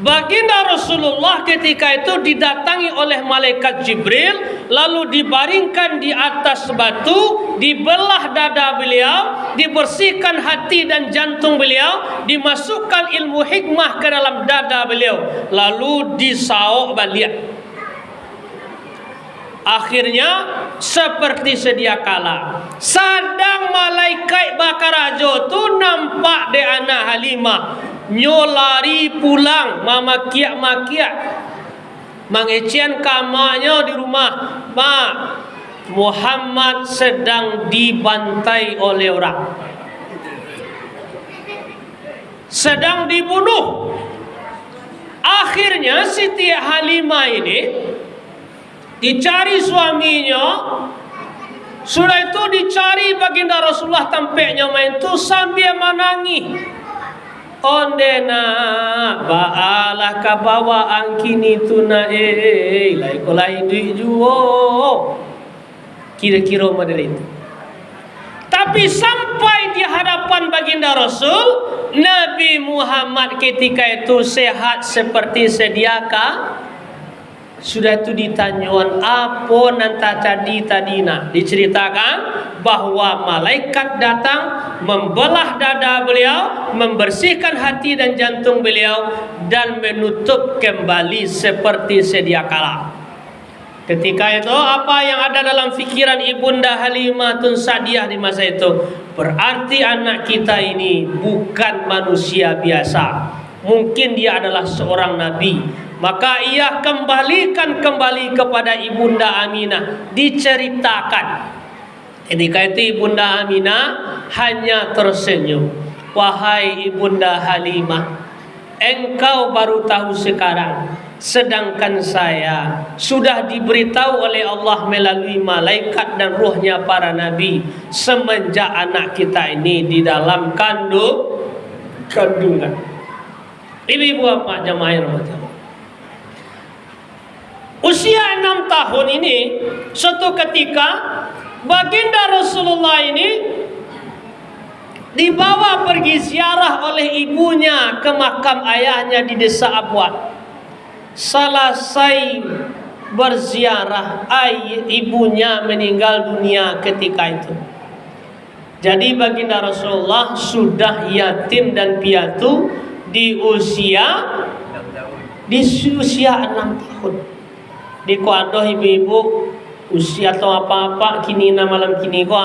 baginda Rasulullah ketika itu didatangi oleh malaikat Jibril, lalu dibaringkan di atas batu, dibelah dada beliau, dibersihkan hati dan jantung beliau, dimasukkan ilmu hikmah ke dalam dada beliau, lalu disauk balik. Akhirnya seperti sedia kala, sedang malaikat bakarajo tu nampak de anak Halimah nyolari pulang, mamakiak-makiak, mengecian kamarnya di rumah. Mak, Muhammad sedang dibantai oleh orang, sedang dibunuh. Akhirnya Siti Halimah ini dicari suaminya. Sudah itu dicari baginda Rasulullah, tampaknya main tu sambil menangis. Ondena baalah kabawaan kini tuna lai kolai duit juo. Kira-kira model itu. Tapi sampai di hadapan baginda Rasul, Nabi Muhammad ketika itu sehat seperti sediakah? Sudah itu ditanyaan apa nanta tadina, diceritakan bahwa malaikat datang membelah dada beliau, membersihkan hati dan jantung beliau, dan menutup kembali seperti sedia kala. Ketika itu apa yang ada dalam fikiran Ibunda Halimah Tun Sa'diyah di masa itu? Berarti anak kita ini bukan manusia biasa, mungkin dia adalah seorang nabi. Maka ia kembalikan kembali kepada Ibunda Aminah, diceritakan. Ketika itu Ibunda Aminah hanya tersenyum. Wahai Ibunda Halimah, engkau baru tahu sekarang, sedangkan saya sudah diberitahu oleh Allah melalui malaikat dan ruhnya para nabi semenjak anak kita ini di dalam kandungan. Ibu bapak jamaah yang rahmati Allah, usia 6 tahun ini, suatu ketika baginda Rasulullah ini dibawa pergi ziarah oleh ibunya ke makam ayahnya di desa Abwat. Selesai berziarah, ibunya meninggal dunia ketika itu. Jadi baginda Rasulullah sudah yatim dan piatu di usia 6 tahun. Di kuado ibu-ibu usia atau apa-apa kini na malam kini ko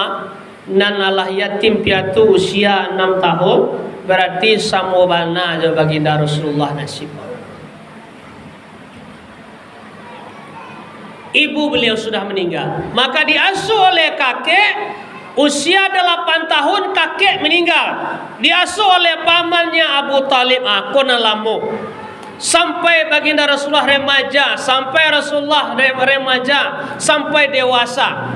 nan alah yatim piatu usia 6 tahun, berarti samobana aja baginda Rasulullah nasib. Ibu beliau sudah meninggal, maka diasuh oleh kakek. Usia 8 tahun kakek meninggal, diasuh oleh pamannya Abu Talib. Aku nalamu sampai baginda Rasulullah remaja, sampai Rasulullah remaja, sampai dewasa.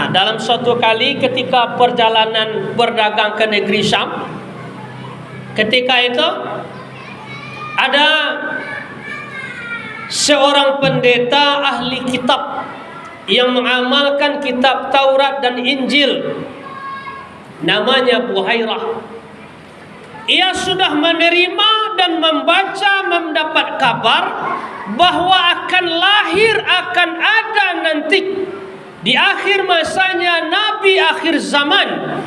Dalam suatu kali ketika perjalanan berdagang ke negeri Syam, ketika itu ada seorang pendeta ahli kitab yang mengamalkan kitab Taurat dan Injil, namanya Buhairah. Ia sudah menerima dan membaca, mendapat kabar bahwa akan lahir, akan ada nanti di akhir masanya Nabi akhir zaman,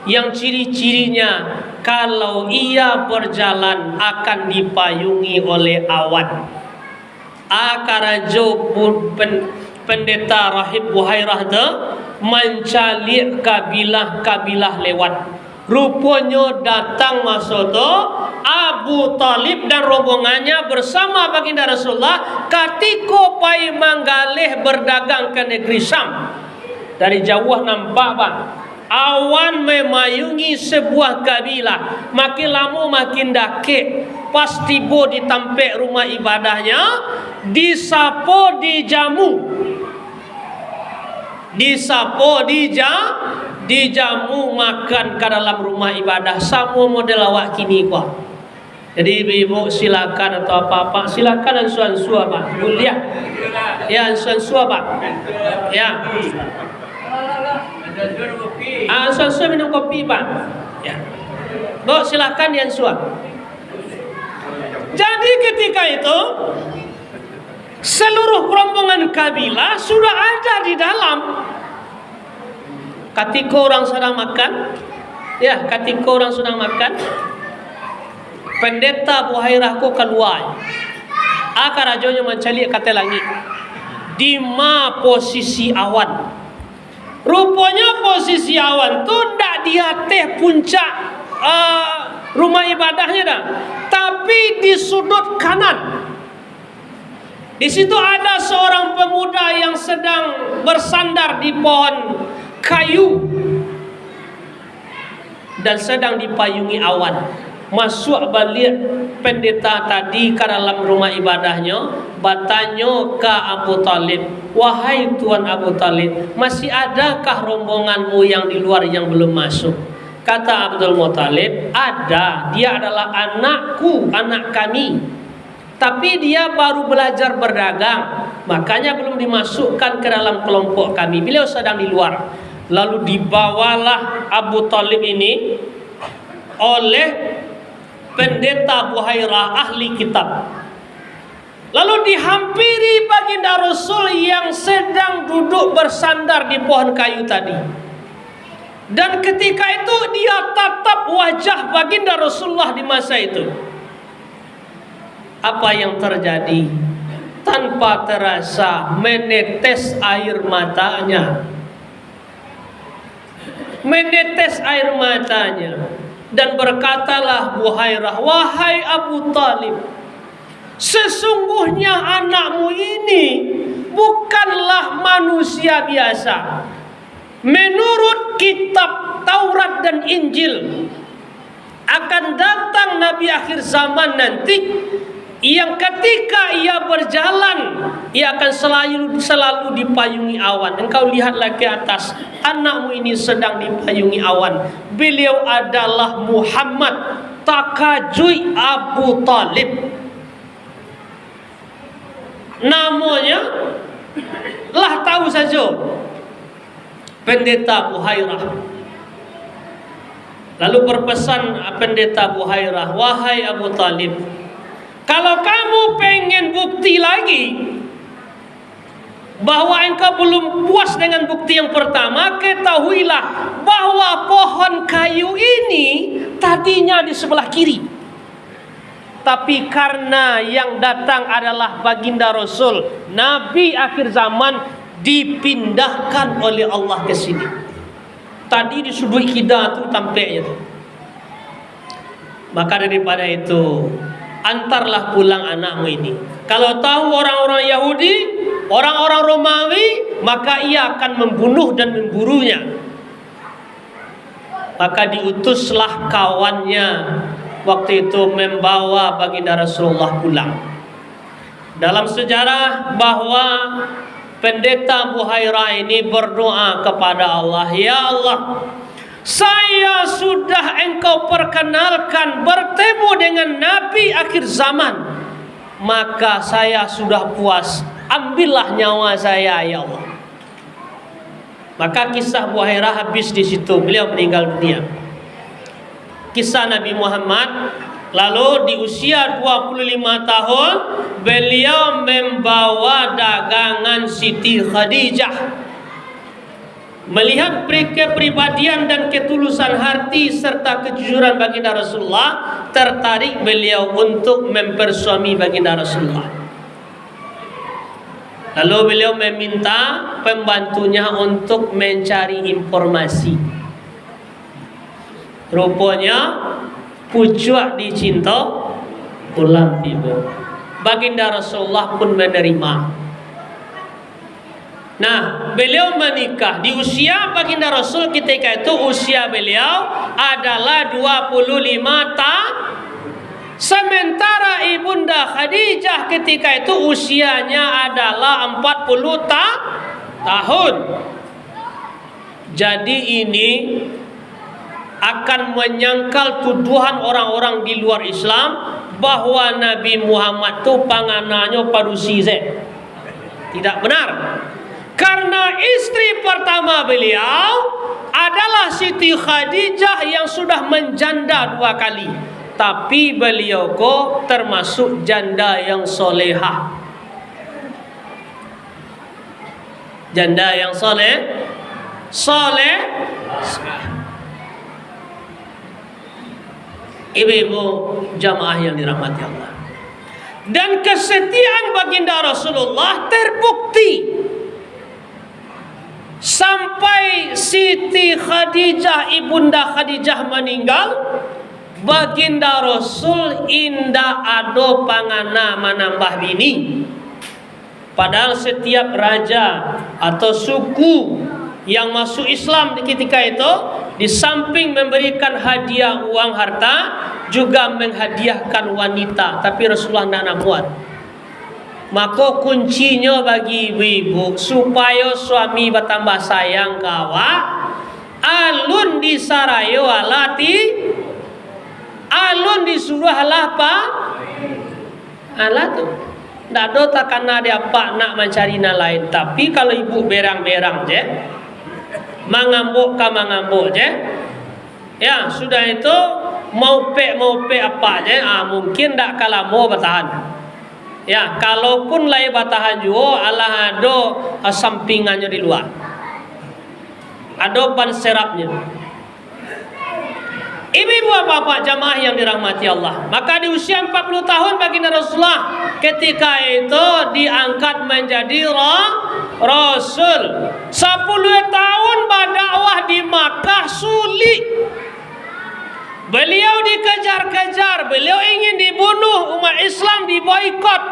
yang ciri-cirinya kalau ia berjalan akan dipayungi oleh awan. Akarajo pendeta rahib Buhairah mencalik kabilah-kabilah lewat. Rupanya datang masuk tu Abu Talib dan rombongannya bersama baginda Rasulullah ketika pai manggalih berdagang ke negeri Syam. Dari jauh nampak bang, awan memayungi sebuah kabilah. Makin lama makin dakik. Pas tiba di tampek rumah ibadahnya, disapo dijamu. Disapo dijamu makan ke dalam rumah ibadah. Sama model awak kini kuah. Jadi ibu silakan atau apa-apa, silakan ansu-ansu apa? Boleh ya, ansu-ansu apa? Ya. Ansu-ansu minum kopi pak. Ya. Bo silakan diansu. Jadi ketika itu seluruh rombongan kabilah sudah ada di dalam. Ketika orang sedang makan, ya, ketika orang sedang makan, pendeta Buhairah ko keluar. Akar rajonya mencari kata langit. Di ma posisi awan. Rupanya posisi awan tu ndak di atas puncak rumah ibadahnya dah, tapi di sudut kanan. Di situ ada seorang pemuda yang sedang bersandar di pohon kayu dan sedang dipayungi awan. Masuk balik pendeta tadi ke dalam rumah ibadahnya, bertanya ke Abu Talib, wahai Tuan Abu Talib, masih adakah rombonganmu yang di luar yang belum masuk? Kata Abdul Muttalib, ada, dia adalah anakku, anak kami. Tapi dia baru belajar berdagang, makanya belum dimasukkan ke dalam kelompok kami. Beliau sedang di luar. Lalu dibawalah Abu Talib ini oleh pendeta Buhairah ahli kitab. Lalu dihampiri baginda Rasul yang sedang duduk bersandar di pohon kayu tadi. Dan ketika itu dia tatap wajah baginda Rasulullah di masa itu. Apa yang terjadi? Tanpa terasa menetes air matanya. Menetes air matanya. Dan berkatalah Buhairah, wahai Abu Talib, sesungguhnya anakmu ini bukanlah manusia biasa. Menurut kitab Taurat dan Injil, akan datang Nabi akhir zaman nanti yang ketika ia berjalan, ia akan selalu dipayungi awan. Engkau lihatlah ke atas, anakmu ini sedang dipayungi awan. Beliau adalah Muhammad Takajui Abu Talib. Namanya lah tahu saja, pendeta Buhairah. Lalu berpesan pendeta Buhairah, wahai Abu Talib, kalau kamu pengen bukti lagi bahwa engkau belum puas dengan bukti yang pertama, ketahuilah bahwa pohon kayu ini tadinya di sebelah kiri. Tapi karena yang datang adalah baginda Rasul, Nabi akhir zaman, dipindahkan oleh Allah ke sini. Tadi di sudut kidal tu tampaknya tu. Maka daripada itu, antarlah pulang anakmu ini. Kalau tahu orang-orang Yahudi, orang-orang Romawi, maka ia akan membunuh dan memburunya. Maka diutuslah kawannya waktu itu membawa baginda Rasulullah pulang. Dalam sejarah bahwa pendeta Buhairah ini berdoa kepada Allah, ya Allah, saya sudah engkau perkenalkan bertemu dengan Nabi akhir zaman, maka saya sudah puas, ambillah nyawa saya ya Allah. Maka kisah Buhairah habis di situ, beliau meninggal dunia. Kisah Nabi Muhammad, lalu di usia 25 tahun beliau membawa dagangan Siti Khadijah. Melihat kepribadian dan ketulusan hati serta kejujuran baginda Rasulullah, tertarik beliau untuk mempersuami baginda Rasulullah. Lalu beliau meminta pembantunya untuk mencari informasi. Rupanya pucuk dicinta ulang tiba. Baginda Rasulullah pun menerima. Nah, beliau menikah di usia baginda Rasul ketika itu usia beliau adalah 25 tahun. Sementara ibunda Khadijah ketika itu usianya adalah 40 tahun. Jadi ini akan menyangkal tuduhan orang-orang di luar Islam bahwa Nabi Muhammad itu panganannya padusi. Tidak benar. Karena istri pertama beliau adalah Siti Khadijah yang sudah menjanda 2 kali. Tapi beliau kok termasuk janda yang solehah. Janda yang soleh. Ibu-ibu jamaah yang dirahmati Allah. Dan kesetiaan baginda Rasulullah terbukti sampai Siti Khadijah, ibunda Khadijah meninggal. Baginda Rasul indah ado pangana menambah bini. Padahal setiap raja atau suku yang masuk Islam di ketika itu, di samping memberikan hadiah uang harta, juga menghadiahkan wanita. Tapi Rasulullah tidak buat. Maka kuncinya bagi ibu-ibu supaya suami bertambah sayang kawak, alun disarayo alati, alun disuruh alah apa? Alah tu. Tak ada tak kena dia apa nak mencari nak lain. Tapi kalau ibu berang-berang je, mangambuk je, ya sudah itu mau pe apa je, mungkin tak kalah mau bertahan. Ya, kalaupun lai bertahan juga, Allah ada sampingannya di luar, ada ban serapnya. Ibu-ibu bapak jamaah yang dirahmati Allah, maka di usia 40 tahun baginda Rasulullah ketika itu diangkat menjadi Rasul. 10 tahun berdakwah di Makkah sulit. Beliau dikejar-kejar, beliau ingin dibunuh, umat Islam diboikot.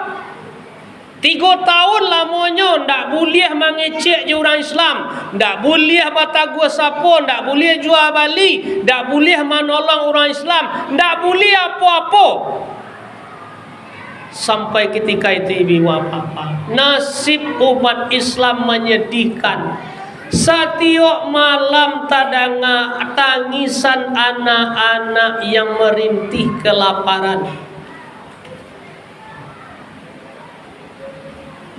3 tahun lamanya tak boleh mengecek je orang Islam, tak boleh batagu siapa, tak boleh jual bali, tak boleh menolong orang Islam, tak boleh apa-apa. Sampai ketika itu ibu bapa, nasib umat Islam menyedihkan. Setiap malam tadanga tangisan anak-anak yang merintih kelaparan.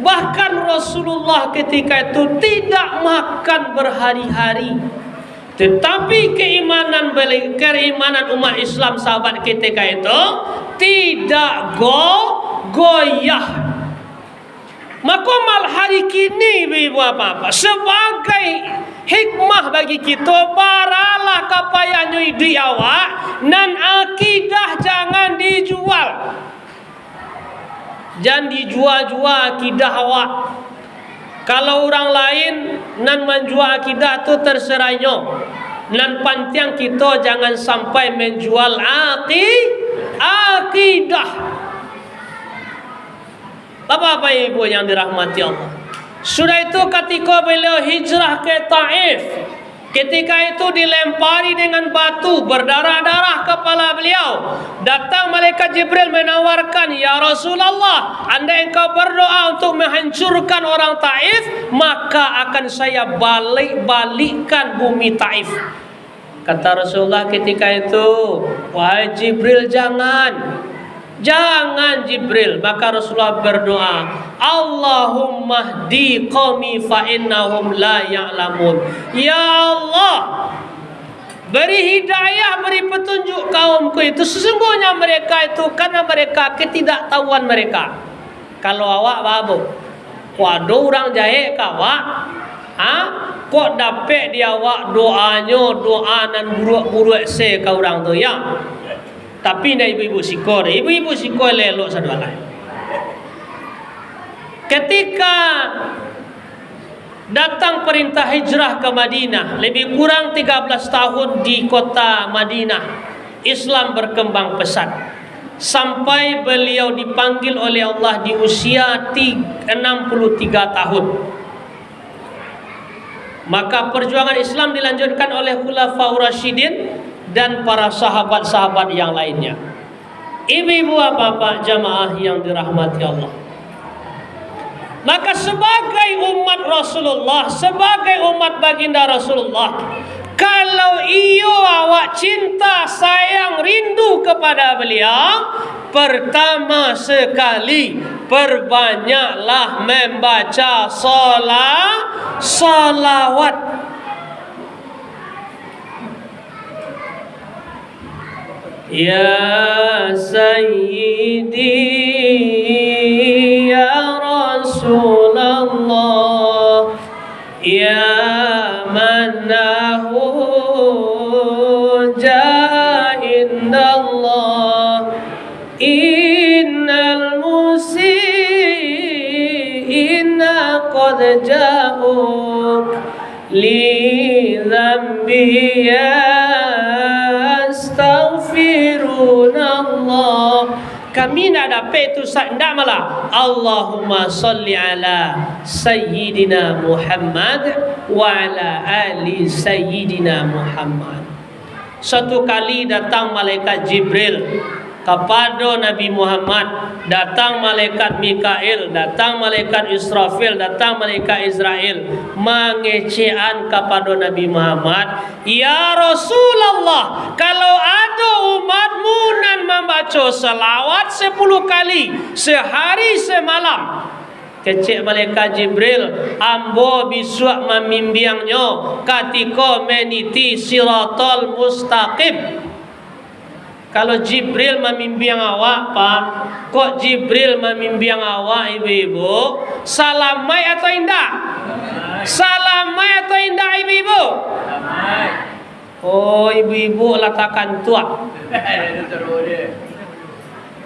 Bahkan Rasulullah ketika itu tidak makan berhari-hari. Tetapi keimanan umat Islam sahabat ketika itu tidak goyah. Maka mal hari kini ibu apa sebagai hikmah bagi kita, baralah kapayanya di awak dan akidah jangan dijual. Jangan dijual-jual akidah awak. Kalau orang lain nan menjual akidah itu terserahnya. Nan penting kita jangan sampai menjual akidah. Bapak-bapak ibu yang dirahmati Allah. Sudah itu ketika beliau hijrah ke Taif, ketika itu dilempari dengan batu, berdarah-darah kepala beliau. Datang malaikat Jibril menawarkan, "Ya Rasulullah, andai engkau berdoa untuk menghancurkan orang Taif, maka akan saya balikkan bumi Taif." Kata Rasulullah ketika itu, "Wahai Jibril, jangan Jibril." Maka Rasulullah berdoa, "Allahumma hdi qaumi fa innahum la ya'lamun." Ya Allah, beri hidayah, beri petunjuk kaumku itu. Sesungguhnya mereka itu karena mereka ketidaktahuan mereka. Kalau awak babu, ada orang jahit kawak, kok dapat dia awak doa nan buruk-buruk se ka orang tu ya. Tapi nak ibu-ibu sikor lelok sadua lain. Ketika datang perintah hijrah ke Madinah. Lebih kurang 13 tahun di kota Madinah, Islam berkembang pesat sampai beliau dipanggil oleh Allah di usia 63 tahun. Maka perjuangan Islam dilanjutkan oleh Khulafaur Rasyidin dan para sahabat-sahabat yang lainnya. Ibu-ibu, bapak jamaah yang dirahmati Allah, maka sebagai umat Rasulullah, sebagai umat baginda Rasulullah, kalau iyo awak cinta, sayang, rindu kepada beliau, pertama sekali perbanyaklah membaca salawat. Ya Sayyidi ya Rasulullah, ya mannahu ja'indallah, innal musi'ina qad ja'uk li dhambi yastaghfirunallah. Kami nak dapat itu tak malah Allahumma salli ala Sayyidina Muhammad wa ala ali Sayyidina Muhammad. Satu kali datang malaikat Jibril kepada Nabi Muhammad, datang malaikat Mikail, datang malaikat Israfil, datang malaikat Israel, mengecehan kepada Nabi Muhammad, ya Rasulullah, kalau ada umatmu nan membaca selawat 10 kali sehari semalam, kecek malaikat Jibril, ambo bisuak memimbiangnya ketika meniti siratal mustaqim. Kalau Jibril memimbiang awak, Pak, kok Jibril memimbiang awak, ibu-ibu, salamai atau indah? Salamai atau indah, ibu-ibu? Oh, ibu-ibu latakan tua.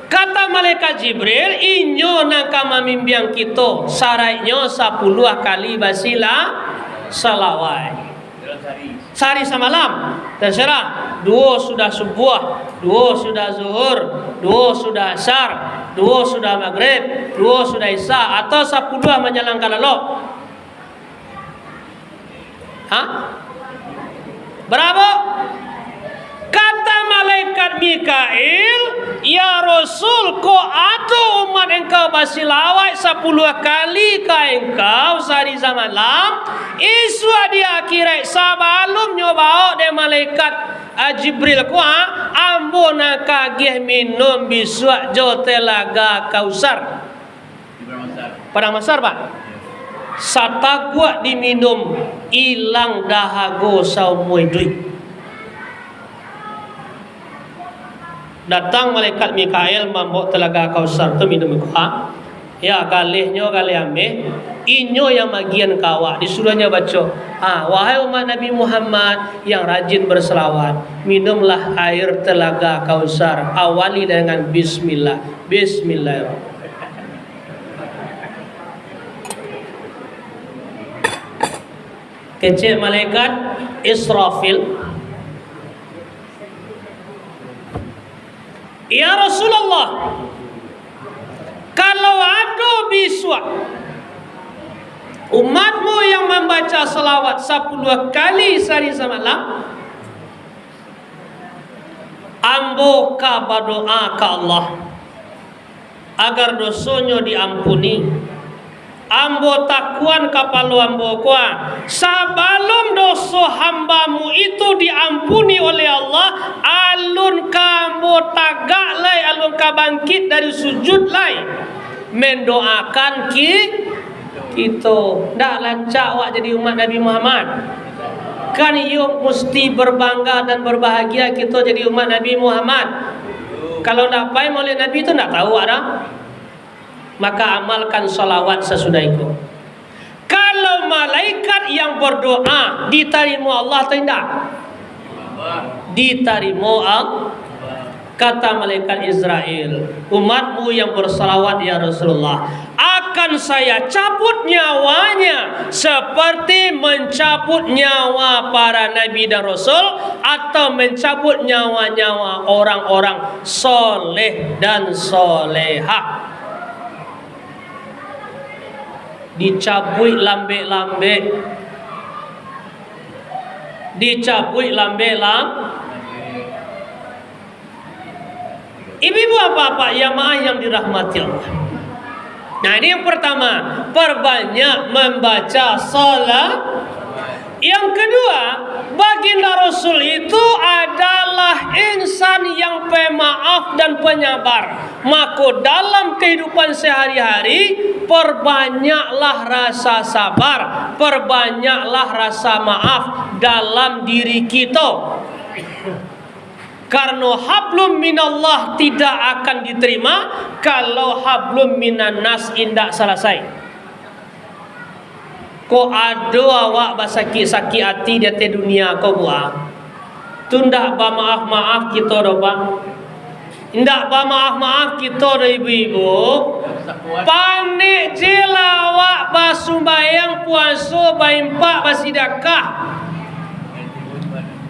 Kata malaikat Jibril, inyo naka memimbiang kita, syaratnya 10 kali basilah salawat. Sehari semalam terserah. 2 sudah subuh, 2 sudah zuhur, 2 sudah asar, 2 sudah maghrib, 2 sudah isya, atau 10 menjalankan lalu. Hah? Berapa? Kata malaikat Mikail, ya Rasul, kok ada umat engkau berselawat 10 kali ke engkau sehari semalam, isu di akhirat sebelum nyoba de malaikat Jibril ku ambo nak kagih minum bisuak jo telaga Kausar. Padang Masar, Pak. Satagua diminum ilang dahago saumui duit. Datang malaikat Mikail membawa telaga Kausar tu minum kuah. Ya kalihnya kali ambil, inyo yang bagian kawak disuruhnya baca. Wahai umat Nabi Muhammad yang rajin berselawat, minumlah air telaga Kausar. Awali dengan bismillah. Bismillahirrahmanirrahim. Kecil malaikat Israfil, ya Rasulullah, kalau ada biswa umatmu yang membaca salawat 10 kali sehari semalam, ambo ka berdoa ke Allah agar dosanya diampuni. Ambo takuan kapalu ambo kuah, sebelum dosa hambamu itu diampuni oleh Allah, alun kamu tagak lai, alun ka bangkit dari sujud lai, mendoakan kita. Ndak lancak awak jadi umat Nabi Muhammad. Kan iyo mesti berbangga dan berbahagia kita jadi umat Nabi Muhammad. Kalau ndak pai oleh Nabi itu ndak tahu ada. Maka amalkan salawat sesudah itu. Kalau malaikat yang berdoa diterima Allah atau tidak? Diterima Allah. Kata malaikat Israel, umatmu yang bersalawat ya Rasulullah, akan saya cabut nyawanya seperti mencabut nyawa para nabi dan rasul atau mencabut nyawa-nyawa orang-orang soleh dan solehah. Dicabut lambe-lambe, dicabut lambe-lambe. Ibu-ibu apa-apa yang maaf yang dirahmati Allah. Nah, ini yang pertama, perbanyak membaca salat. Yang kedua, baginda Rasul itu adalah insan yang pemaaf dan penyabar. Maka dalam kehidupan sehari-hari, perbanyaklah rasa sabar, perbanyaklah rasa maaf dalam diri kita. Karena hablum minallah tidak akan diterima kalau hablum minan nas indak selesai. Ko ada awak basakit-sakit hati di atas dunia kau buat. Tu ndak ba maaf-maaf kita dah bang. Ndak ba maaf-maaf kita dah ibu-ibu. Panik je awak ba sumbayang puasa ba impak ba sedekah.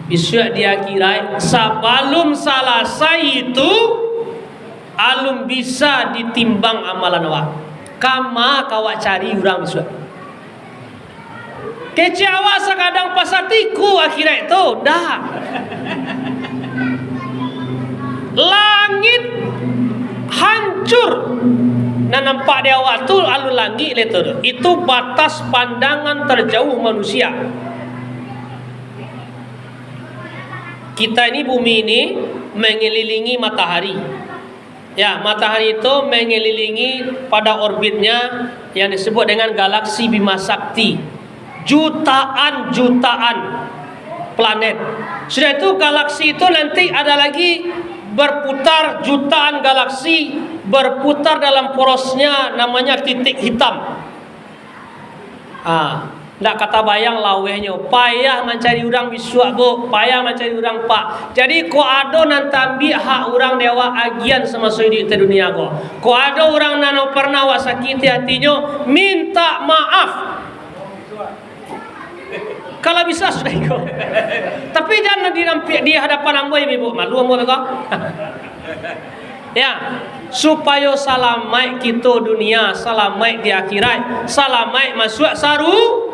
Besok di akhirat sebelum selesai itu alum bisa ditimbang amalan awak. Kama kawak cari orang besok. Kecewa sekadang pasal tiku akhirat itu dah. Langit hancur. Nah nampak di awak tu alun langit itu. Itu batas pandangan terjauh manusia. Kita ini bumi ini mengelilingi matahari. Ya, matahari itu mengelilingi pada orbitnya yang disebut dengan galaksi Bima Sakti. Jutaan planet. Sudah itu galaksi itu nanti ada lagi berputar, jutaan galaksi berputar dalam porosnya namanya titik hitam. Ndak kata bayang lawehnya, payah mencari orang bisua bu, payah mencari orang pak. Jadi ko ado nanti hak orang dewa agian sama di dunia ko. Ko ado orang nano pernah wasakiti hatinya, minta maaf. Kalau bisa sudah ikut. Tapi jangan di hadapan ambo ibu, malu ambo kok. Ya, supaya salamai kita dunia, salamai di akhirat, salamai masuk sarugo.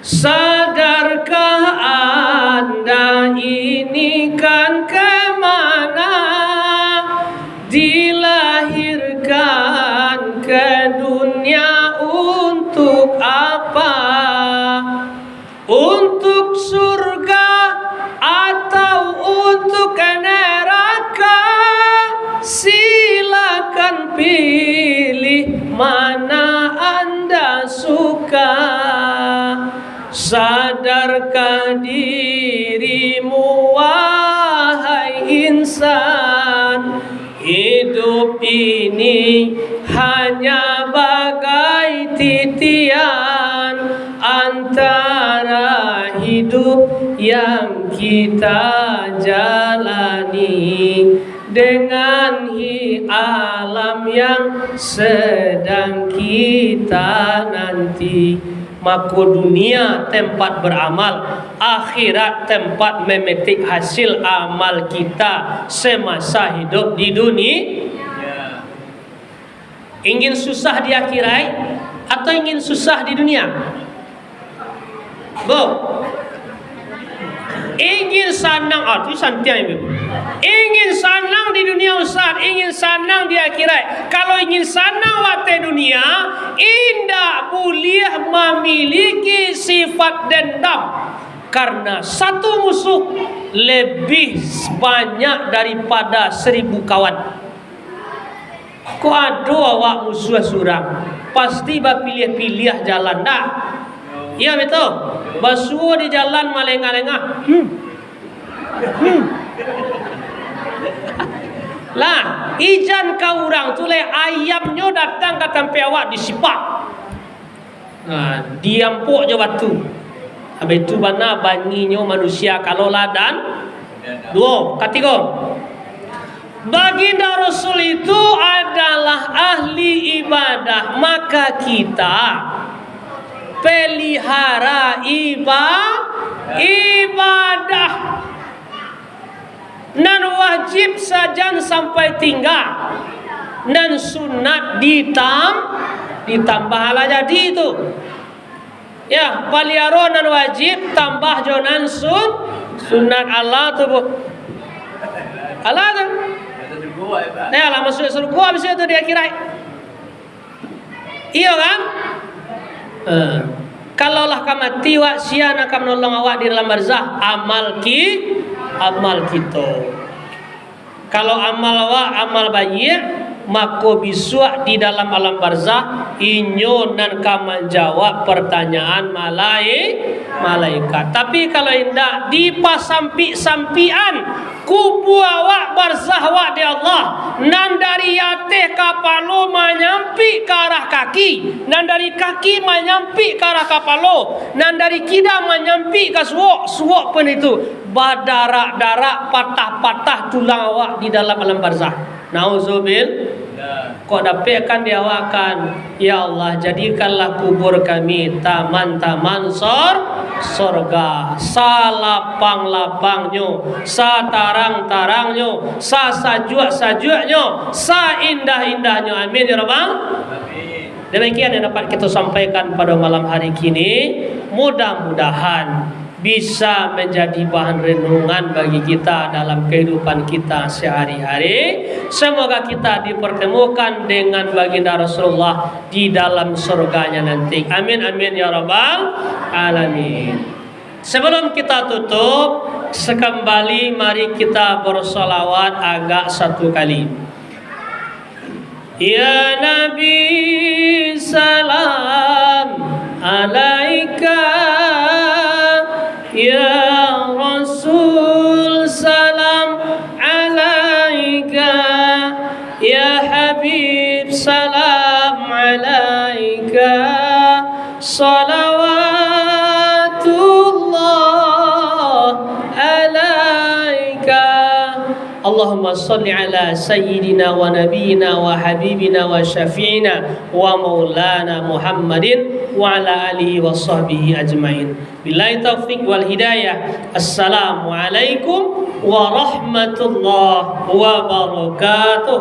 Sadarkah Anda ini kan kemana dilahirkan ke dunia untuk apa? Untuk surga atau untuk neraka? Silakan pilih mana Anda suka. Sadarkah dirimu wahai insan, hidup ini hanya bagai titian antara hidup yang kita jalani dengan alam yang sedang kita nanti. Maka dunia tempat beramal, akhirat tempat memetik hasil amal kita semasa hidup di dunia. Ingin susah di akhirat atau ingin susah di dunia? Bu, ingin senang, itu santian ibu. Ingin senang di dunia Ustaz, ingin senang di akhirat. Kalau ingin senang waktu dunia, indah boleh memiliki sifat dendam. Karena satu musuh lebih banyak daripada 1000 kawan. Kok ada awak musuh surang, pasti pilih-pilih jalan dah. Iya betul. Basuh di jalan malengah-lengah. Lah, ijan kau orang tu le ayamnya datang ke tempat awak disipak. Nah, diampuk je batu. Habis itu mana banginya manusia kalau ladan. Dua, ketiga. Baginda Rasul itu adalah ahli ibadah, maka kita pelihara ibadah. Nan wajib saja sampai tinggal, nan sunat ditambah lah jadi itu. Ya, paliaro nan wajib tambah jonan sunat Allah tu bu. Allah tu. Ya lah masuk surga habis itu dia kira. Iya kan? Kalaulah kamati wa sia nak menolong awak di dalam barzah, amal kita. Kalau amal awak amal baik, maka bisa di dalam alam barzah inyo nan ka menjawab pertanyaan malaikat. Tapi kalau indah dipasampi-sampian kubu awak barzah awak di Allah, nan dari yateh kapalo menyampi ke arah kaki, nan dari kaki menyampi ke arah kapalo, nan dari kida menyampi ke suwok pun itu badarak-darak patah-patah tulang awak di dalam alam barzah. Nauzubil, kok dapatkan diawakan, ya Allah jadikanlah kubur kami taman-taman sorga, salapang-lapangnya, satarang-tarangnya, sasajuk-sajuknya, saindah-indahnya. Amin ya Rabbal. Demikian yang dapat kita sampaikan pada malam hari kini. Mudah-mudahan bisa menjadi bahan renungan bagi kita dalam kehidupan kita sehari-hari. Semoga kita dipertemukan dengan baginda Rasulullah di dalam surganya nanti. Amin amin ya rabbal alamin. Sebelum kita tutup, sekembali mari kita bersolawat agak satu kali. Ya Nabi salam alaika, ya Rasul salam alaika, ya Habib salam alaika, salawatullah alaika. Allahumma salli ala sayyidina wa nabiyyina wa habibina wa syafi'ina wa maulana Muhammadin wa ala alihi wa sahbihi ajmain. Billahi taufiq wal hidayah. Assalamualaikum warahmatullahi wabarakatuh.